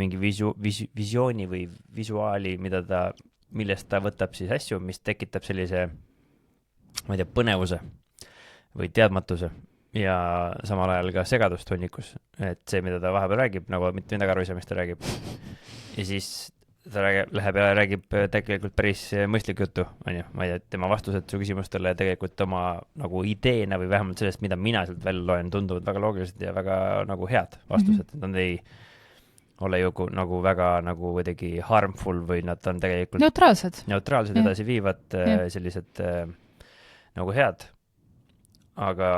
mingi visiooni või visuaali, millest ta võtab siis asju, mis tekitab sellise, ma ei tea, põnevuse või teadmatuse ja samal ajal ka segadust hunnikus, et see, mida ta vahepeal räägib, nagu mitte midagi aru ei saa, mis ta räägib. Ja siis ta läheb ja räägib tegelikult päris mõistlik juttu, on ju, ma ei tea, tema vastused su küsimustele tegelikult oma nagu ideena või vähemalt sellest, mida mina sealt välja loen, tunduvad väga loogilised ja väga nagu head vastused, nad ei ole ju nagu väga nagu kuidagi harmful või nad on tegelikult neutraalsed edasi viivad sellised nagu head, aga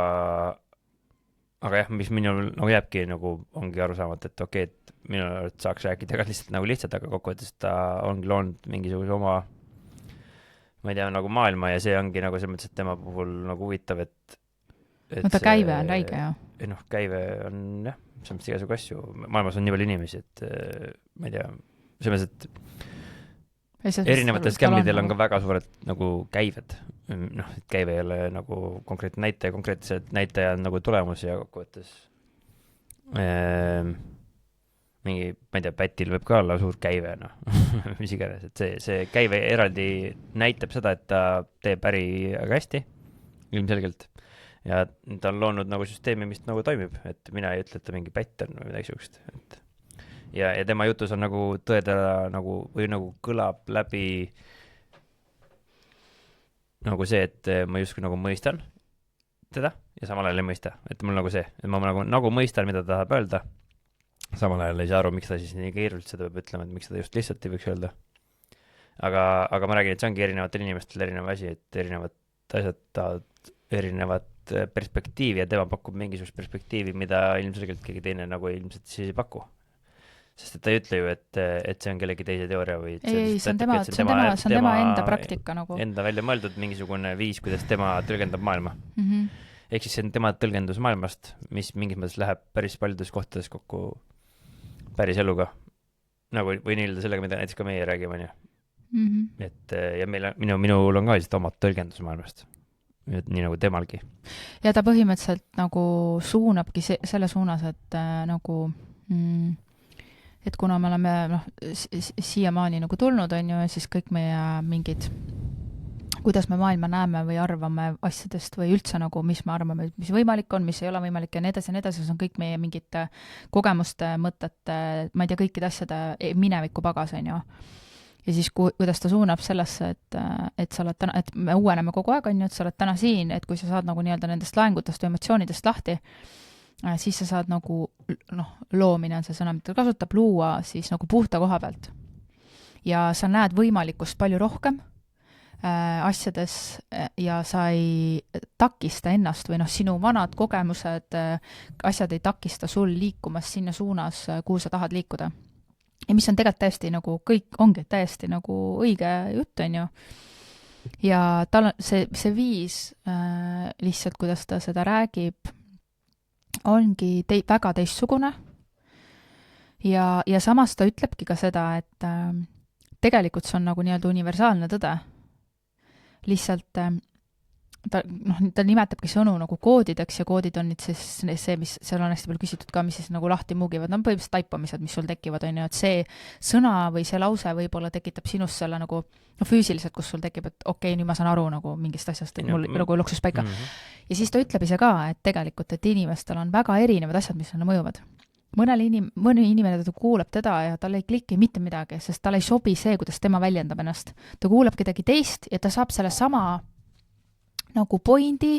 jah, mis minul nagu jääbki nagu ongi arusaamata, et okei, et minu arvates saaks rääkida ka lihtsalt, aga kokkuvõttes ta ongi loonud mingisuguse oma, ma ei tea, nagu maailma ja see ongi nagu selles mõttes, et tema puhul nagu huvitav, et ta käive on räige, jah? Käive on jah, see on igasugu asju, maailmas on nii palju inimesi, et ma ei tea, selles mõttes, et erinevatel skämmidel on ka väga suured nagu käived, et käive ei ole nagu konkreetne näitaja, konkreetselt näitaja on nagu tulemus ja kokkuvõttes mingi, ma ei tea, pätil võib ka olla suur käive, mis iganes, et see käive eraldi näitab seda, et ta teeb äri väga hästi, ilmselgelt, ja ta on loonud nagu süsteemi, mis nagu toimib, et mina ei ütle, et ta mingi pätt on või midagi sugust, et ja tema jutus on nagu tõedada nagu, või nagu kõlab läbi nagu see, et ma justkui nagu mõistan teda ja samal ajal ei mõista, et mul nagu see, et ma nagu mõistan, mida ta tahab öelda, samal ajal ei saa aru, miks ta siis nii keeruliselt seda peab ütlema, et miks ta just lihtsalt ei võiks öelda. Aga ma räägin, et see ongi erinevatel inimestel erinev asi, et erinevad asjad tahavad erinevat perspektiivi ja tema pakub mingisugust perspektiivi, mida ilmselgelt keegi teine nagu ilmselt siis ei paku. Sest et ta ei ütle ju, et see on kellegi teise teooria või ei, see on tema enda praktika nagu. Enda välja mõeldud mingisugune viis, kuidas tema tõlgendab maailma. Ehk siis see on tema tõlgendus maailmast, mis mingis mõttes läheb päris paljudes kohtades kokku päris eluga. Nagu või nii-öelda sellega, mida näiteks ka meie räägime, et ja minul on ka lihtsalt omad tõlgendus maailmast. Nii nagu temalgi. Ja ta põhimõtteliselt nagu suunabki selle suunas, et nagu et kuna me oleme siiamaani nagu tulnud, on ju, ja siis kõik meie mingid, kuidas me maailma näeme või arvame asjadest või üldse nagu, mis me arvame, mis võimalik on, mis ei ole võimalik ja nii edasi, see on kõik meie mingite kogemuste, mõtete, ma ei tea, kõikide asjade mineviku pagas, on ju. ja siis kuidas ta suunab sellesse, et sa oled täna, et me uueneme kogu aeg, on ju, et sa oled täna siin, et kui sa saad nagu nii-öelda nendest laengutest või emotsioonidest lahti, siis sa saad nagu, noh, loomine on see sõna, mida ta kasutab, luua siis nagu puhta koha pealt. Ja sa näed võimalikkust palju rohkem asjades ja sa ei takista ennast või noh, sinu vanad kogemused, asjad ei takista sul liikumas sinna suunas, kuhu sa tahad liikuda. Ja mis on tegelikult täiesti nagu, kõik ongi täiesti nagu õige jutt, on ju. Ja tal on see viis lihtsalt, kuidas ta seda räägib, ongi väga teistsugune. Ja samas ta ütlebki ka seda, et tegelikult see on nagu nii-öelda universaalne tõde. Lihtsalt ta nimetabki sõnu nagu koodideks ja koodid on nüüd siis see, mis seal on hästi palju küsitud ka, mis siis nagu lahti muugivad, no põhimõtteliselt taipamised, mis sul tekivad, on ju, et see sõna või see lause võib-olla tekitab sinust selle nagu füüsiliselt, kus sul tekib, et okei, nüüd ma saan aru nagu mingist asjast, et mul nagu loksus paika. Ja siis ta ütleb ise ka, et tegelikult, et inimestel on väga erinevad asjad, mis neile mõjuvad. Mõni inimene ta kuulab teda ja tal ei kliki mitte midagi, sest tal ei sobi see, kuidas tema väljendab ennast. Ta kuulab kedagi teist ja ta saab selle sama nagu pointi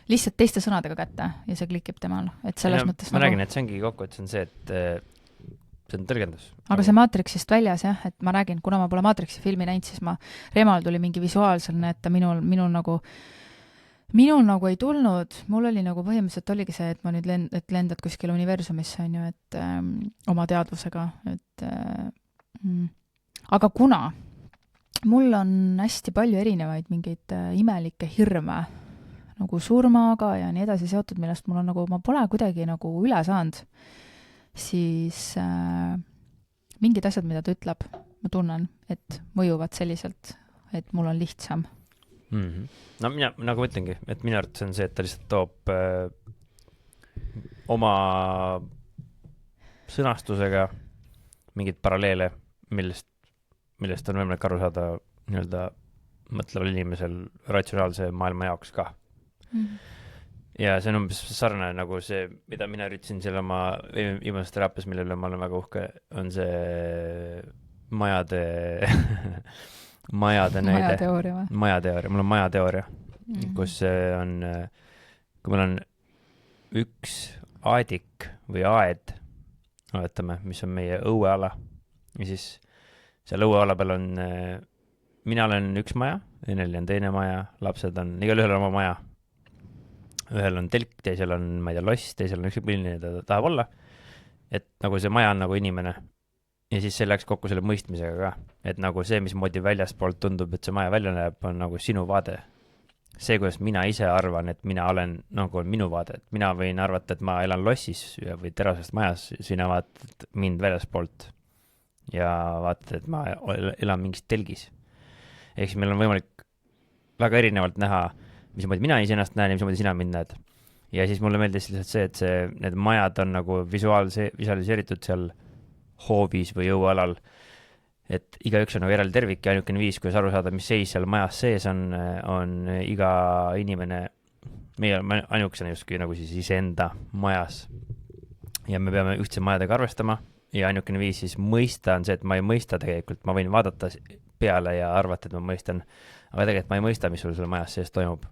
lihtsalt teiste sõnadega kätte ja see klikib temal. Et selles mõttes ma räägin, et see ongi kokkuvõttes on see, et see on tõlgendus. Aga see Matrixist väljas, jah, et ma räägin, kuna ma pole Matrixi filmi näinud, siis Remal tuli mingi visuaalselne, et minul nagu ei tulnud, mul oli nagu põhimõtteliselt oligi see, et ma nüüd lendad kuskile universumisse, on ju, et oma teadvusega, et aga kuna mul on hästi palju erinevaid mingeid imelikke hirme nagu surmaga ja nii edasi seotud, millest mul on nagu, ma pole kuidagi nagu üle saanud, siis mingid asjad, mida ta ütleb, ma tunnen, et mõjuvad selliselt, et mul on lihtsam. No mina, nagu mõtlengi, et minu arvates on see, et ta lihtsalt toob oma sõnastusega mingid paralleele, millest on võimalik aru saada nii-öelda mõtleval inimesel ratsionaalse maailma jaoks ka. Ja see on umbes sarnane nagu see, mida mina üritasin seal oma viimases teraapias, millele ma olen väga uhke, on see majade Majateooria. Mul on majateooria, kus on, kui meil on üks aadik või aed, oletame, mis on meie õueala, ja siis seal õueala peal on, mina olen üks maja, Eneli on teine maja, lapsed on, igal ühel on oma maja. Ühel on telk, teisel on, ma ei tea, loss, teisel on üks milline ta tahab olla. Et nagu see maja on nagu inimene. Ja siis see läks kokku selle mõistmisega ka. Et nagu see, mismoodi väljaspoolt tundub, et see maja välja näeb, on nagu sinu vaade. See, kuidas mina ise arvan, et mina olen, nagu on minu vaade. Et mina võin arvata, et ma elan lossis või terasest majas, sina vaatad mind väljaspoolt ja vaatad, et ma elan mingis telgis. Ehk siis meil on võimalik väga erinevalt näha, mismoodi mina iseennast näen ja mismoodi sina mind näed. Ja siis mulle meeldis lihtsalt see, et need majad on nagu visualiseeritud seal hoovis või jõualal, et igaüks on nagu eraldi tervik ja ainukene viis, kuidas aru saada, mis seis seal majas sees on iga inimene, meie ainukesena justkui nagu siis iseenda majas. Ja me peame ühtse majadega arvestama ja ainukene viis siis mõista on see, et ma ei mõista tegelikult, ma võin vaadata peale ja arvata, et ma mõistan, aga tegelikult ma ei mõista, mis sul selle majas sees toimub.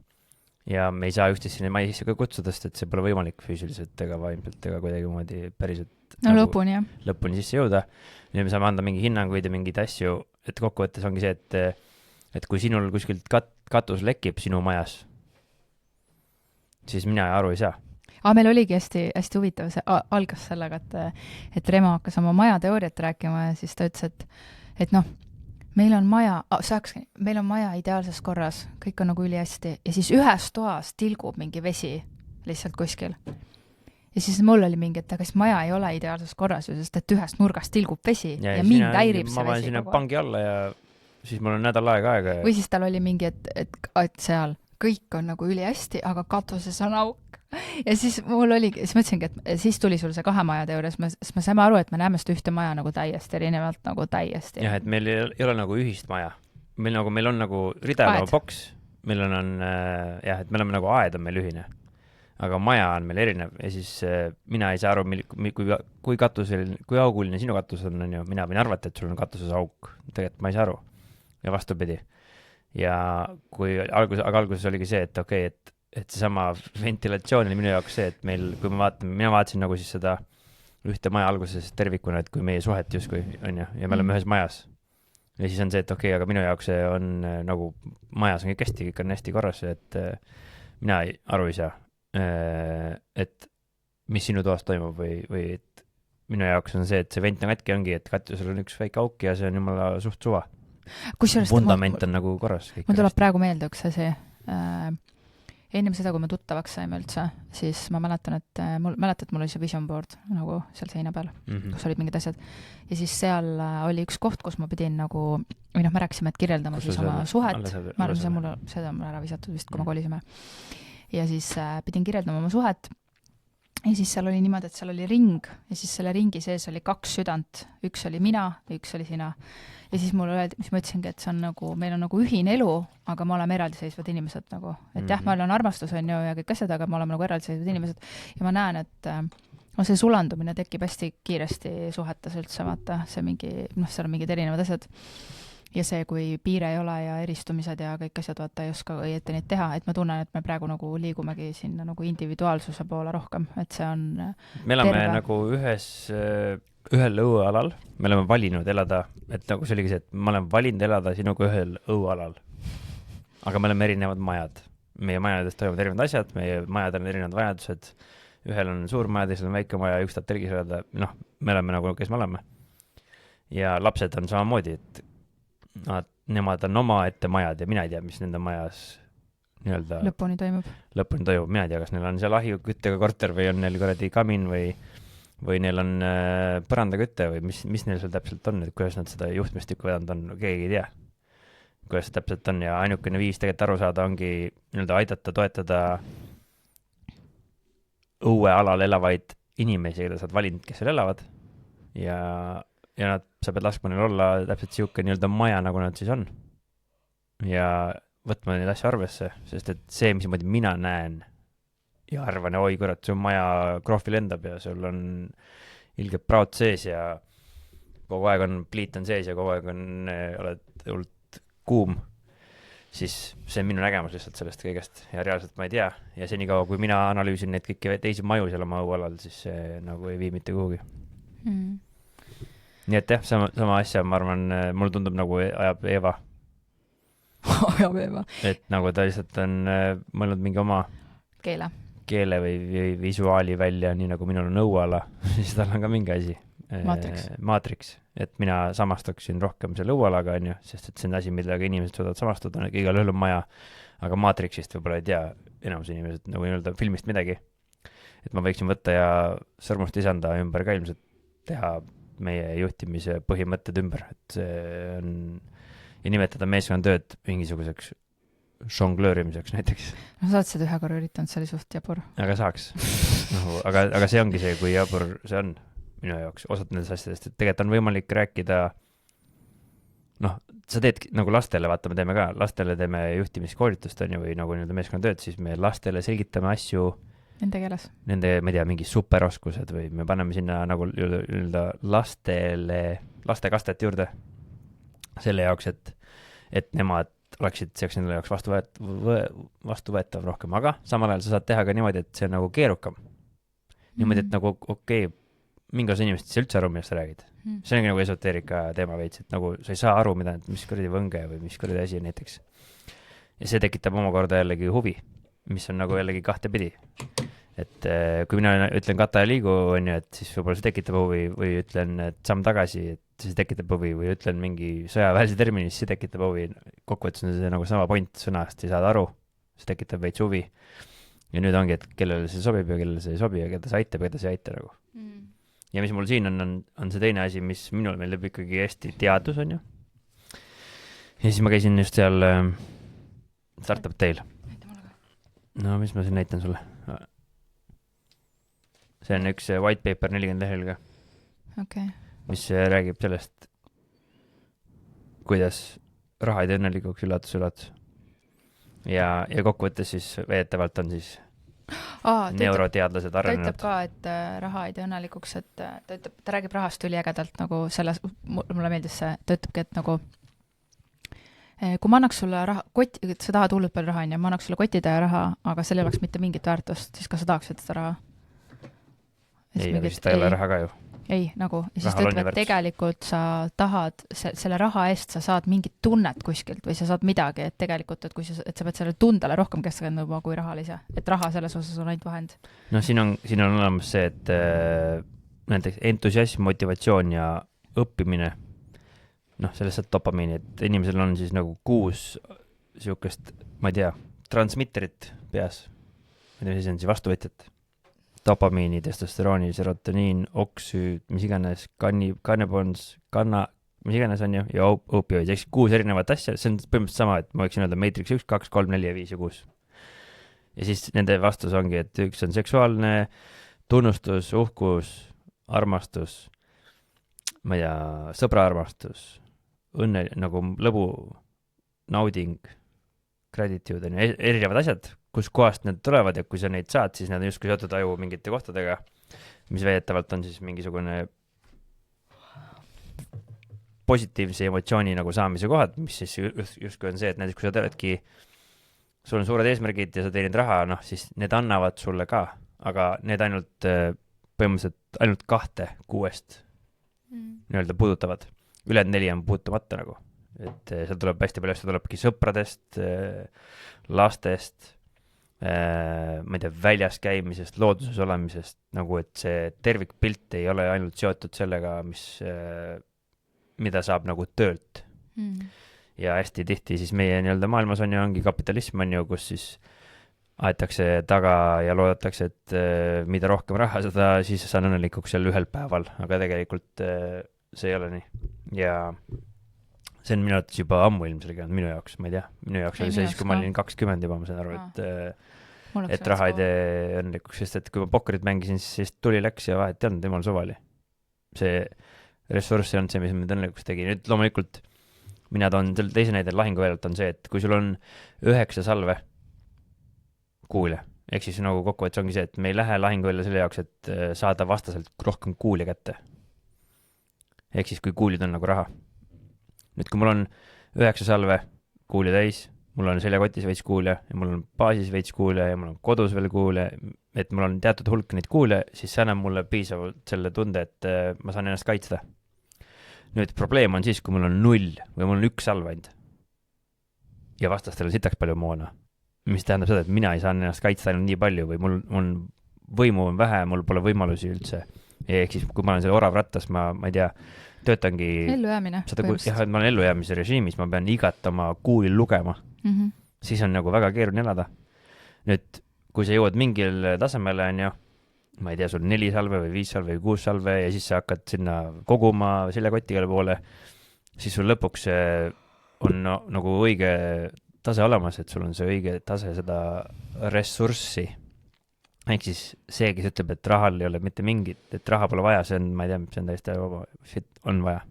Ja me ei saa üksteist sinna majisse ka kutsuda, sest et see pole võimalik füüsiliselt ega vaimselt ega kuidagi moodi päriselt nagu lõpuni, jah. Lõpuni sisse jõuda. Ja me saame anda mingi hinnanguid ja mingid asju, et kokkuvõttes ongi see, et kui sinul kuskilt katus lekib sinu majas, siis mina aru ei saa. Meil oligi hästi huvitav, see algas sellega, et Remo hakkas oma majateooriat rääkima ja siis ta ütles, et noh, meil on maja ideaalses korras, kõik on nagu üli hästi ja siis ühes toas tilgub mingi vesi lihtsalt kuskil. Ja siis mul oli mingi, et aga siis maja ei ole ideaalses korras, sest et ühest nurgast tilgub vesi ja mind häirib see vesi. Ma panen sinna pangi alla ja siis mul on nädal aega. Või siis tal oli mingi, et seal kõik on nagu üli hästi, aga katuses on auk. Ja siis mul oligi, siis mõtlesingi, et siis tuli sul see 2 maja teooria, siis me saime aru, et me näeme seda ühte maja nagu täiesti erinevalt, nagu täiesti. Jah, et meil ei ole nagu ühist maja. Meil on nagu ridel boks, meil on, jah, et me oleme nagu aed on meil ühine. aga maja on meil erinev ja siis mina ei saa aru, kui auguline sinu katus on ju, mina võin arvata, et sul on katuses auk, tegelikult ma ei saa aru ja vastupidi. Ja aga alguses oligi see, et okei, et seesama ventilatsioon oli minu jaoks see, et meil, kui mina vaatasin nagu siis seda ühte maja alguses tervikuna, et kui meie suhet justkui on ju, ja me oleme ühes majas. Ja siis on see, et okei, aga minu jaoks see on nagu majas on kõik on hästi korras, et mina aru ei saa, et mis sinu toas toimub või et minu jaoks on see, et see vent on katki ongi, et katusel on üks väike auk ja see on jumala suht suva. Fundament on nagu korras. Mul tuleb praegu meelde üks asi. Ennem seda, kui me tuttavaks saime üldse, siis ma mäletan, et mul oli see vision board nagu seal seina peal, kus olid mingid asjad. Ja siis seal oli üks koht, kus ma pidin nagu, või me rääkisime, et kirjeldama siis oma suhet. Ma arvan, seda on ära visatud vist, kui me kolisime. Ja siis pidin kirjeldama oma suhet. Ja siis seal oli niimoodi, et seal oli ring ja siis selle ringi sees oli 2 südant. Üks oli mina ja üks oli sina. Ja siis mulle öeldi, mis ma ütlesingi, et see on nagu, meil on nagu ühine elu, aga me oleme eraldiseisvad inimesed nagu. Et jah, meil on armastus on ju ja kõik asjad, aga me oleme nagu eraldiseisvad inimesed. Ja ma näen, et see sulandumine tekib hästi kiiresti suhetes üldse, vaata, see mingi, seal on mingid erinevad asjad. Ja see, kui piire ei ole ja eristumised ja kõik asjad, vaata, ei oska õieti neid teha, et ma tunnen, et me praegu nagu liigumegi sinna nagu individuaalsuse poole rohkem, et see on me oleme nagu ühel õuealal, me oleme valinud elada, et nagu see oligi see, et ma olen valinud elada sinuga ühel õuealal. Aga me oleme erinevad majad. Meie majadest toimuvad erinevad asjad, meie majad on erinevad vajadused. Ühel on suur maja, teisel on väike maja, üks tahab telgis elada. Me oleme nagu, kes me oleme. Ja lapsed on samamoodi, et nemad on oma ette majad ja mina ei tea, mis nende majas nii-öelda lõpuni toimub. Mina ei tea, kas neil on seal ahjuküttega korter või on neil kuradi kamin või neil on põrandakütte või mis neil seal täpselt on, et kuidas nad seda juhtmestikku vedanud on, keegi ei tea, kuidas see täpselt on ja ainukene viis tegelikult aru saada ongi nii-öelda aidata, toetada õuealal elavaid inimesi, keda sa oled valinud, kes seal elavad ja sa pead laskma neil olla täpselt siuke nii-öelda maja, nagu nad siis on. Ja võtma neid asju arvesse, sest et see, mismoodi mina näen ja arvan, oi kurat, su maja krohvi lendab ja sul on ilged praot sees ja kogu aeg on pliit on sees ja kogu aeg oled hullult kuum, siis see on minu nägemus lihtsalt sellest kõigest ja reaalselt ma ei tea. Ja senikaua, kui mina analüüsin neid kõiki teisi maju seal oma õualal, siis see nagu ei vii mitte kuhugi. Nii et jah, sama asja, ma arvan, mulle tundub nagu ajab Eeva. Ajab Eeva. Et nagu ta lihtsalt on mõelnud mingi oma keele või visuaali välja, nii nagu minul on õuala, siis tal on ka mingi asi. Maatriks. Et mina samastaksin rohkem selle õualaga, on ju, sest et see on asi, millega inimesed suudavad samastuda, igal ühel on maja, aga maatriksist võib-olla ei tea enamus inimesed nagu nii-öelda filmist midagi. Et ma võiksin võtta ja sõrmust isanda ümber ka ilmselt teha meie juhtimise põhimõtted ümber, et see on ja nimetada meeskonnatööd mingisuguseks žonglöörimiseks näiteks. Sa oled seda ühe korra üritanud, see oli suht jabur. Aga saaks. Aga see ongi see, kui jabur see on minu jaoks osad nendest asjadest, et tegelikult on võimalik rääkida sa teed nagu lastele, vaata, me teeme ka, lastele teeme juhtimiskoolitust on ju, või nagu nii-öelda meeskonnatööd, siis me lastele selgitame asju nende keeles. Nende, ma ei tea, mingi superoskused või me paneme sinna nagu nii-öelda lastekastet juurde selle jaoks, et nemad oleksid seaks nende jaoks vastuvõetav rohkem, aga samal ajal sa saad teha ka niimoodi, et see on nagu keerukam. Niimoodi, et nagu mingi osa inimesed ei saa üldse aru, millest sa räägid. See ongi nagu esoteerika teema veits, et nagu sa ei saa aru, mis kuradi võnge või mis kuradi asi näiteks. Ja see tekitab omakorda jällegi huvi, mis on nagu jällegi kahtepidi. Et kui mina ütlen kata ja liigu, on ju, et siis võib-olla see tekitab huvi või ütlen, et samm tagasi, et siis tekitab huvi või ütlen mingi sõjaväelise termini, siis see tekitab huvi. Kokkuvõttes on see nagu sama point sõnast, ei saad aru, see tekitab veits huvi. Ja nüüd ongi, et kellele see sobib ja kellele see ei sobi ja keda see aitab ja keda see ei aita nagu. Ja mis mul siin on see teine asi, mis minul meeldib ikkagi hästi teadus, on ju. Ja siis ma käisin just seal Startup Tale. No mis ma siin näitan sulle? See on üks white paper 40 lehekülge, mis räägib sellest, kuidas raha ei tee õnnelikuks üllatus. Ja kokkuvõttes siis veetavalt on siis neuroteadlased ta ütleb arenenud. ka, et raha ei tee õnnelikuks, et ta räägib rahast üliägedalt nagu selles, mulle meeldis see, ta ütlebki, et nagu kui ma annaks sulle raha, sa tahad hullult palju raha, ma annaks sulle kotitäie raha, aga sellel oleks mitte mingit väärtust, siis kas sa tahaksid seda raha? Ei, aga siis ta ei ole raha ka ju. Ei, nagu, ja siis ta ütleb, et tegelikult sa tahad, selle raha eest sa saad mingit tunnet kuskilt või sa saad midagi, et tegelikult, et sa pead sellele tundele rohkem keskenduma kui rahale ise. Et raha selles osas on ainult vahend. No siin on olemas see, et näiteks entusiasm, motivatsioon ja õppimine, sellest saad dopamiini, et inimesel on siis nagu 6 siukest, ma ei tea, transmitterit peas. Ma ei tea, mis on siis vastuvõtjat. Dopamiini, testosterooni, serotoniin, oksüüd, mis iganes, kannebons, mis iganes on ju, ja opioid, ehk 6 erinevat asja, see on põhimõtteliselt sama, et ma võiksin öelda Matrix 1, 2, 3, 4, 5 ja 6. Ja siis nende vastus ongi, et üks on seksuaalne, tunnustus, uhkus, armastus, ma ei tea, sõbraarmastus, õnne, nagu lõbu, nauding, gratitude, erinevad asjad, kus kohast need tulevad ja kui sa neid saad, siis nad on justkui seotud aju mingite kohtadega, mis väidetavalt on siis mingisugune positiivse emotsiooni nagu saamise kohad, mis siis justkui on see, et näiteks kui sa teadki, sul on suured eesmärgid ja sa teenid raha, siis need annavad sulle ka, aga need põhimõtteliselt ainult 2-6 nii-öelda puudutavad. Ülejäänud 4 on puutumata nagu. Et seal tuleb hästi palju, see tulebki sõpradest, lastest, ma ei tea, väljas käimisest, looduses olemisest, nagu et see tervikpilt ei ole ainult seotud sellega, mida saab nagu töölt. Ja hästi tihti siis meie nii-öelda maailmas on ju, ongi kapitalism on ju, kus siis aetakse taga ja loodetakse, et mida rohkem raha, seda siis saan õnnelikuks seal ühel päeval, aga tegelikult see ei ole nii. Ja see on minu arvates juba ammu ilmselge on minu jaoks, ma ei tea, minu jaoks oli see siis, kui ma olin 20 juba, ma saan aru, et raha ei tee õnnelikuks, sest et kui ma pokkerit mängisin, siis tuli läks ja vahet ei olnud, temal suva oli. See ressurss ei olnud see, mis mind õnnelikuks tegi. Nüüd loomulikult mina toon teise näidel lahinguväljalt on see, et kui sul on 9 salve kuule, ehk siis nagu kokkuvõttes ongi see, et me ei lähe lahinguvälja selle jaoks, et saada vastaselt rohkem kuuli kätte. Ehk siis kui kuulid on nagu raha. Nüüd, kui mul on 9 salve kuuli täis, mul on seljakotis veits kuule ja mul on baasis veits kuule ja mul on kodus veel kuule, et mul on teatud hulk neid kuule, siis see annab mulle piisavalt selle tunde, et ma saan ennast kaitsta. Nüüd probleem on siis, kui mul on 0 või mul on 1 salve ainult ja vastastel sitaks palju moona, mis tähendab seda, et mina ei saa ennast kaitsta ainult nii palju või mul on võimu on vähe, mul pole võimalusi üldse. Ehk siis, kui ma olen selle orav rattas, ma ei tea, töötangi ellujäämine. Jah, et ma olen ellujäämise režiimis, ma pean igat oma kuuli lugema. Siis on nagu väga keeruline elada. Nüüd, kui sa jõuad mingil tasemele, on ju, ma ei tea, sul 4 salve või 5 salve või 6 salve ja siis sa hakkad sinna koguma seljakoti igale poole, siis sul lõpuks on nagu õige tase olemas, et sul on see õige tase seda ressurssi. Ehk siis see, kes ütleb, et rahal ei ole mitte mingit, et raha pole vaja, see on, ma ei tea, see on täiesti vaba, on vaja.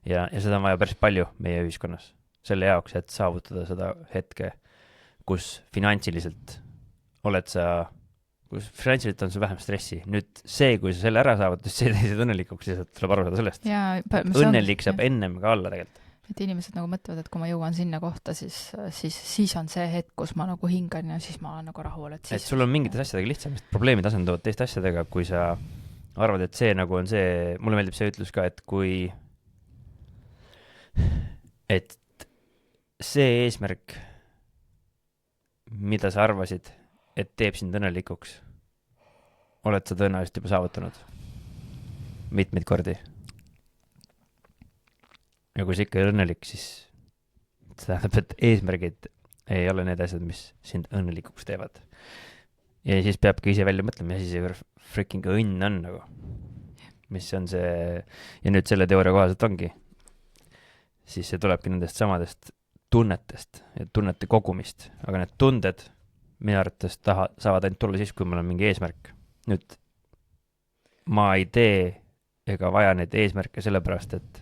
Ja seda on vaja päris palju meie ühiskonnas. Selle jaoks, et saavutada seda hetke, kus finantsiliselt kus finantsiliselt on sul vähem stressi. Nüüd see, kui sa selle ära saavutad, see teisid õnnelikuks, siis tuleb aru saada sellest. Õnnelik saab ennem ka alla tegelikult. Et inimesed nagu mõtlevad, et kui ma jõuan sinna kohta, siis on see hetk, kus ma nagu hingan ja siis ma olen nagu rahul. Et sul on mingites asjadega lihtsam, sest probleemid asenduvad teiste asjadega, kui sa arvad, et see nagu on see, mulle meeldib see ütlus ka, et see eesmärk, mida sa arvasid, et teeb sind õnnelikuks, oled sa tõenäoliselt juba saavutanud mitmeid kordi. Ja kui sa ikka ei õnnelik, siis see tähendab, et eesmärgid ei ole need asjad, mis sind õnnelikuks teevad. Ja siis peabki ise välja mõtlema, ja siis freaking õnn on nagu. Mis on see, ja nüüd selle teooria kohaselt ongi, siis see tulebki nendest samadest tunnetest ja tunnete kogumist. Aga need tunded minu arvates saavad ainult tulla siis, kui mul on mingi eesmärk. Nüüd ma ei tee ega vaja neid eesmärke sellepärast, et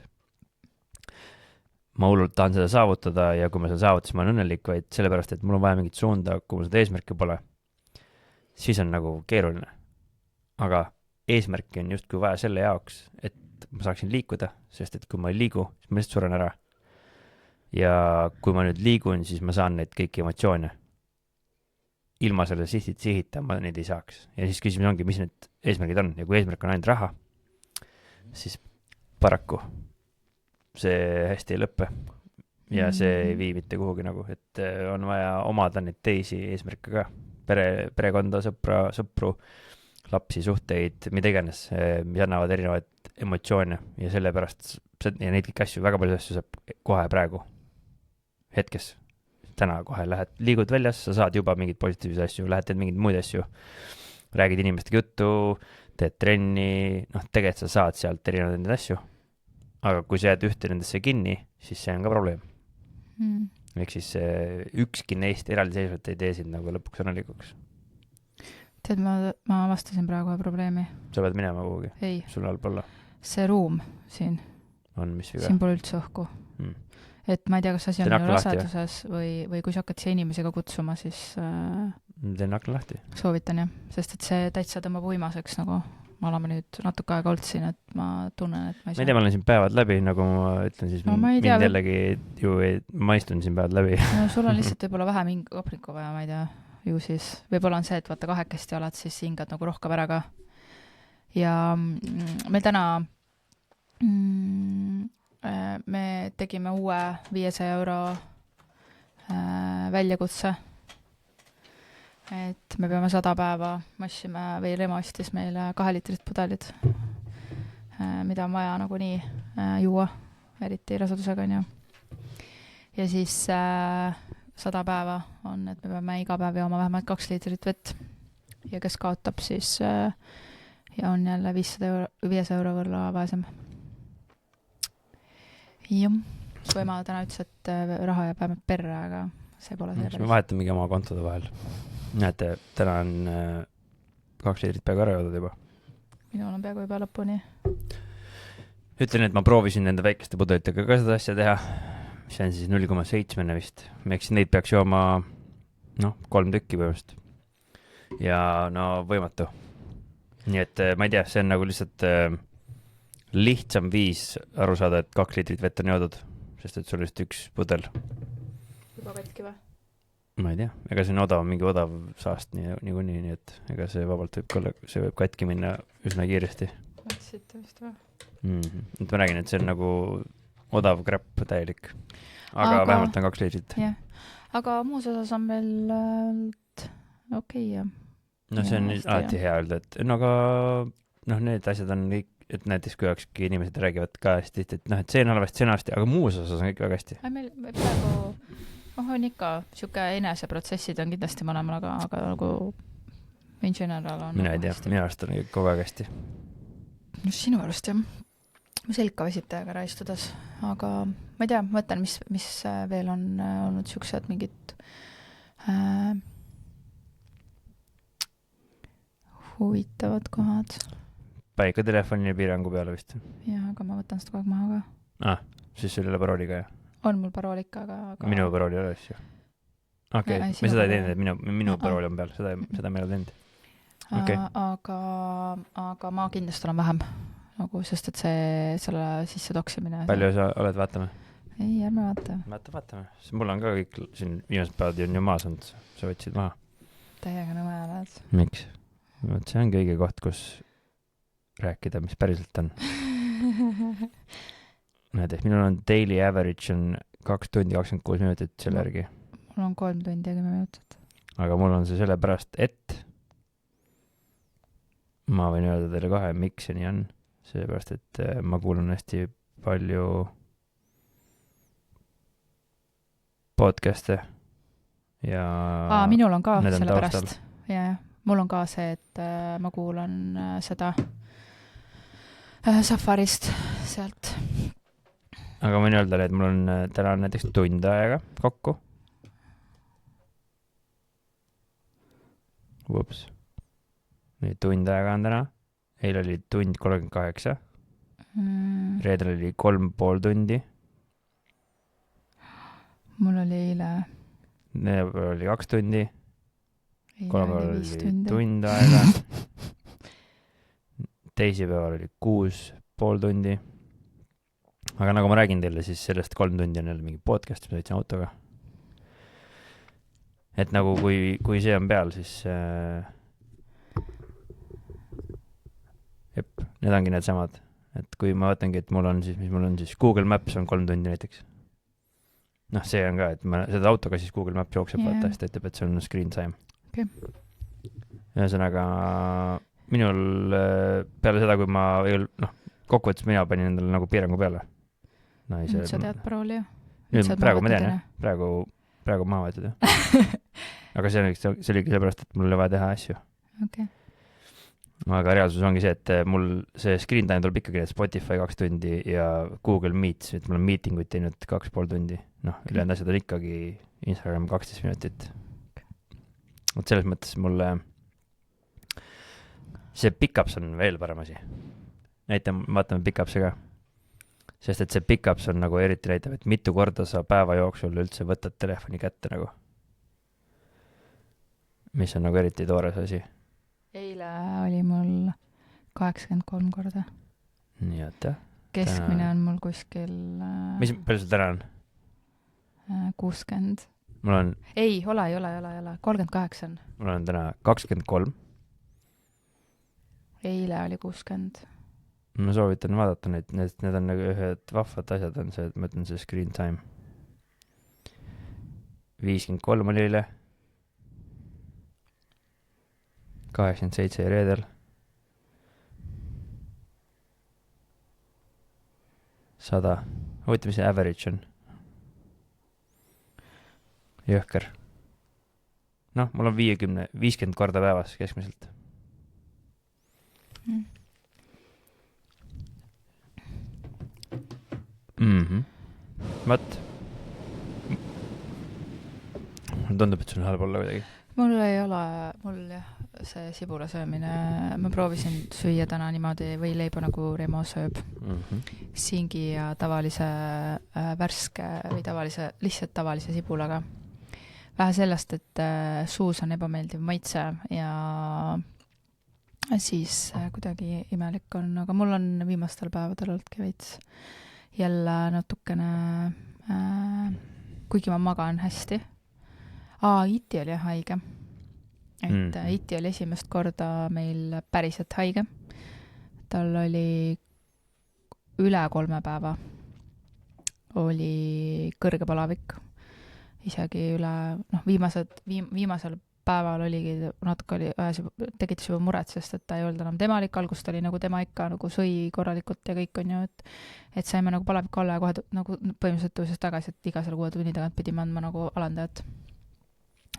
ma hullult tahan seda saavutada ja kui ma seda saavutan, siis ma olen õnnelik, vaid sellepärast, et mul on vaja mingit suunda, kui mul seda eesmärki pole, siis on nagu keeruline. Aga eesmärki on justkui vaja selle jaoks, et ma saaksin liikuda, sest et kui ma ei liigu, siis ma lihtsalt suren ära. Ja kui ma nüüd liigun, siis ma saan neid kõiki emotsioone. Ilma selle sihita ma neid ei saaks. Ja siis küsimus ongi, mis need eesmärgid on. Ja kui eesmärk on ainult raha, siis paraku see hästi ei lõppe. Ja see ei vii mitte kuhugi nagu, et on vaja omada neid teisi eesmärke ka. Perekonda, sõpru, lapsi, suhteid, mida iganes, mis annavad erinevaid emotsioone ja sellepärast ja neid kõik asju, väga palju asju saab kohe praegu, hetkes, täna kohe lähed, liigud väljas, sa saad juba mingeid positiivseid asju, lähed teed mingeid muid asju, räägid inimestega juttu, teed trenni, tegelikult sa saad sealt erinevaid neid asju, aga kui sa jääd ühte nendesse kinni, siis see on ka probleem. Ehk siis ükski neist eraldiseisvalt ei tee sind nagu lõpuks õnnelikuks. Tead, ma avastasin praegu probleemi. Sa pead minema kuhugi? Ei. Sul allpolla? See ruum siin. On mis viga? Siin pole üldse õhku. Et ma ei tea, kas asi on minu raseduses või kui sa hakkad siia inimesega kutsuma, siis teen akna lahti. Soovitan jah, sest et see täitsa tõmbab uimaseks nagu. Ma oleme nüüd natuke aega olnud siin, et ma tunnen, et ma ei saa. Ma ei tea, ma olen siin päevad läbi, nagu ma ütlen, siis mind jällegi ju ma istun siin päevad läbi. No sul on lihtsalt võib-olla vähe mingi kapriku vaja, ma ei tea, ju siis. Võib-olla on see, et vaata kahekesti oled, siis hingad nagu rohkem ära ka. Ja me täna me tegime uue 500 € väljakutse. Et me peame 100 päeva massime või Remo ostis meile 2 liitrit pudelid, mida on vaja nagu nii juua, eriti rasedusega on ju. Ja siis 100 päeva on, et me peame iga päev jooma vähemalt 2 liitrit vett. Ja kes kaotab, siis ja on jälle 500 € võrra vaesem. Jah, võima täna ütles, et raha jääb vähemalt perre, aga see pole see päris. Me vahetamegi oma kontode vahel. Näete, täna on 2 liitrit peaaegu ära jõudnud juba. Minul on peaaegu juba lõpuni. Ütlen, et ma proovisin nende väikeste pudelitega ka seda asja teha. See on siis 0,7 vist. Eks neid peaks jooma 3 tükki põhimõtteliselt. Ja võimatu. Nii et ma ei tea, see on nagu lihtsalt lihtsam viis aru saada, et 2 liitrit vett on joodud, sest et sul on just üks pudel. Juba katki või? Ma ei tea, ega see on mingi odav saast niikuinii, nii et ega see vabalt see võib katki minna üsna kiiresti. Mõtlesid vist või? Et ma räägin, et see on nagu odav kräpp täielik. Aga vähemalt on 2 liitrit. Jah. Aga muus osas on veel okei, jah. See on alati hea öelda, et aga need asjad on kõik, et näiteks kui jakski inimesed räägivad ka hästi, et see on halvasti, aga muus osas on kõik väga hästi. Meil praegu on ikka siuke eneseprotsessid on kindlasti mõlemal, aga nagu in general on. Mina ei tea, minu arust on kogu aeg hästi. Just sinu arust, jah. Mis ilka väsib täiega raistudes, aga ma ei tea, mõtlen, mis veel on olnud siuksed mingid huvitavad kohad. Päika telefoni piirangu peale vist. Jah, aga ma võtan seda kogu aeg maha ka. Siis sul ei ole parooliga, jah? On mul parool ikka, aga... Minu parooli ei ole asju. Okei, me seda ei teinud, et minu parooli on peal, seda me ei ole teinud. Okay. Aga ma kindlasti olen vähem, nagu, sest et selle sisse toksimine... Palju sa oled, vaatame? Ei, ärme vaata. Vaatame. Mul on ka kõik siin viimased päevad on ju maas olnud, sa võtsid maha. Täiega nõme oled. Miks? See on kõige koht, kus rääkida, mis päriselt on. Näed, minul on daily average on 2 tundi 26 minutit selle järgi. Mul on 3 tundi ja 10 minutit. Aga mul on see sellepärast, et ma võin öelda teile kohe, miks see nii on. Sellepärast, et ma kuulan hästi palju podcast'e ja minul on ka sellepärast. Ja, mul on ka see, et ma kuulan seda Safarist sealt. Aga ma võin öelda, et mul on täna näiteks tund aega kokku. Ups. Nii, tund aega on täna. Eile oli tund 38. Reedel oli 3,5 tundi. Mul oli eile... Neil oli 2 tundi. kolmapäeval oli tund aega. Teisipäeval oli 6,5 tundi. Aga nagu ma räägin teile, siis sellest 3 tundi on jälle mingi podcast, ma sõitsin autoga. Et nagu kui see on peal, siis need ongi need samad. Et kui ma vatangi, et mul on siis Google Maps on 3 tundi näiteks. Noh, see on ka, et ma seda autoga siis Google Maps jookseb vaata, siis ta ütleb, et see on screen time. Okay. Ühesõnaga, minul peale seda, kui ma kokkuvõttes mina panin endale nagu piirangu peale. Nüüd sa tead parooli ju? Nüüd praegu ma tean, jah. Praegu maha võetud, jah. Aga see oligi seepärast, et mul oli vaja teha asju. Okay. Aga reaalsus ongi see, et mul see screen time tuleb ikkagi Spotify 2 tundi ja Google Meets, et mul on meetinguid teinud 2,5 tundi. Ülejäänud asjad on ikkagi Instagram 12 minutit. Et selles mõttes mulle see pickups on veel parem asi. Vaatame pickupsi ka. Sest et see pickups on nagu eriti näitab, et mitu korda sa päeva jooksul üldse võtad telefoni kätte nagu. Mis on nagu eriti toores asi. Eile oli mul 83 korda. Nii, et jah. Keskmine on mul kuskil... Mis palju sul täna on? 60. Mul on... Ei ole. 38 on. Mul on täna 23. Eile oli 60. Ma soovitan vaadata need on nagu ühed vahvad asjad on see, et ma ütlen see screen time. 53 oli eile. 87 reedel. 100. Huvitav, mis see average on? Jõhker. Mul on 50 korda päevas keskmiselt. Vat. Mul tundub, et sul on halb olla kuidagi. Mul ei ole, jah, see sibula söömine. Ma proovisin süüa täna niimoodi või leiba nagu Remo sööb. Singi ja tavalise värske või lihtsalt tavalise sibulaga. Vähe sellest, et suus on ebameeldiv maitse ja siis kuidagi imelik on, aga mul on viimastel päevadel oldki veits jälle natukene, kuigi ma magan hästi. Iti oli haige. Et Iti oli esimest korda meil päriselt haige. Tal oli üle 3 päeva. Oli kõrge palavik. Isegi üle, viimasel päeval oligi, natuke tekitas juba muret, sest et ta ei olnud enam temalik, algust oli nagu tema ikka nagu sõi korralikult ja kõik on ju, et saime nagu palavika alla ja kohe nagu põhimõtteliselt tõuses tagasi, et iga selle 6 tunni tagant pidime andma nagu alandajat.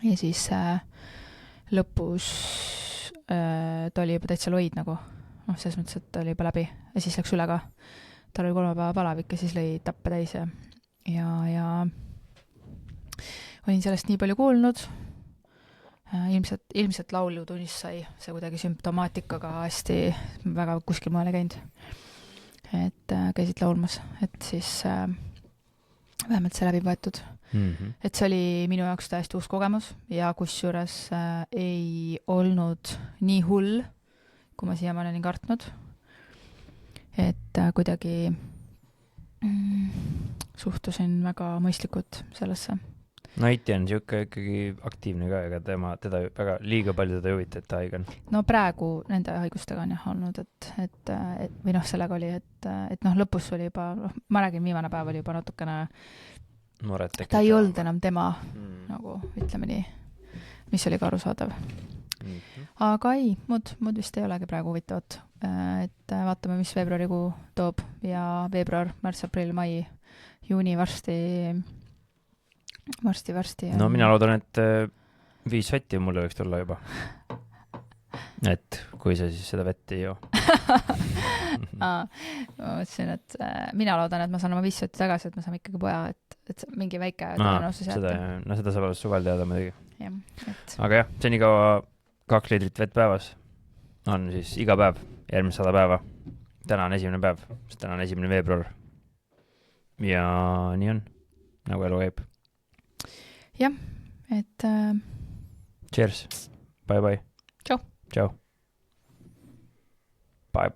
Ja siis lõpus ta oli juba täitsa loid nagu, selles mõttes, et ta oli juba läbi ja siis läks üle ka. Tal oli 3 päeva palavik ja siis lõi tappe täis ja olin sellest nii palju kuulnud. Ilmselt laulutunnis sai see kuidagi sümptomaatikaga hästi väga kuskil mujal käinud. Et käisid laulmas, et siis vähemalt see läbi võetud. Et see oli minu jaoks täiesti uus kogemus ja kusjuures ei olnud nii hull, kui ma siiamaani olin kartnud. Et kuidagi suhtusin väga mõistlikult sellesse. Iti on siuke ikkagi aktiivne ka, ega teda väga liiga palju teda juvita, et ta haige on. No praegu nende haigustega on jah olnud, et või sellega oli, et lõpus oli juba, ma räägin, viimane päev oli juba natukene ta ei olnud enam tema, nagu ütleme nii, mis oli ka arusaadav. Aga ei, muud vist ei olegi praegu huvitavat. Et vaatame, mis veebruarikuu toob ja veebruar, märts, aprill, mai, juuni varsti. No mina loodan, et 5 sotti mulle võiks tulla juba. Et kui sa siis seda vett ei joo. Ma mõtlesin, et mina loodan, et ma saan oma 5 sotti tagasi, et ma saan ikkagi poja, et mingi väike tõenäosus jätta. Seda saab alles suvel teada muidugi. Aga jah, seni kaua 2 liitrit vett päevas on siis iga päev, järgmine 100 päeva. Täna on 1. päev, sest täna on 1. veebruar. Ja nii on, nagu elu käib. Jah, et... Cheers! bye-bye. Tšau. Tšau. Bye-bye.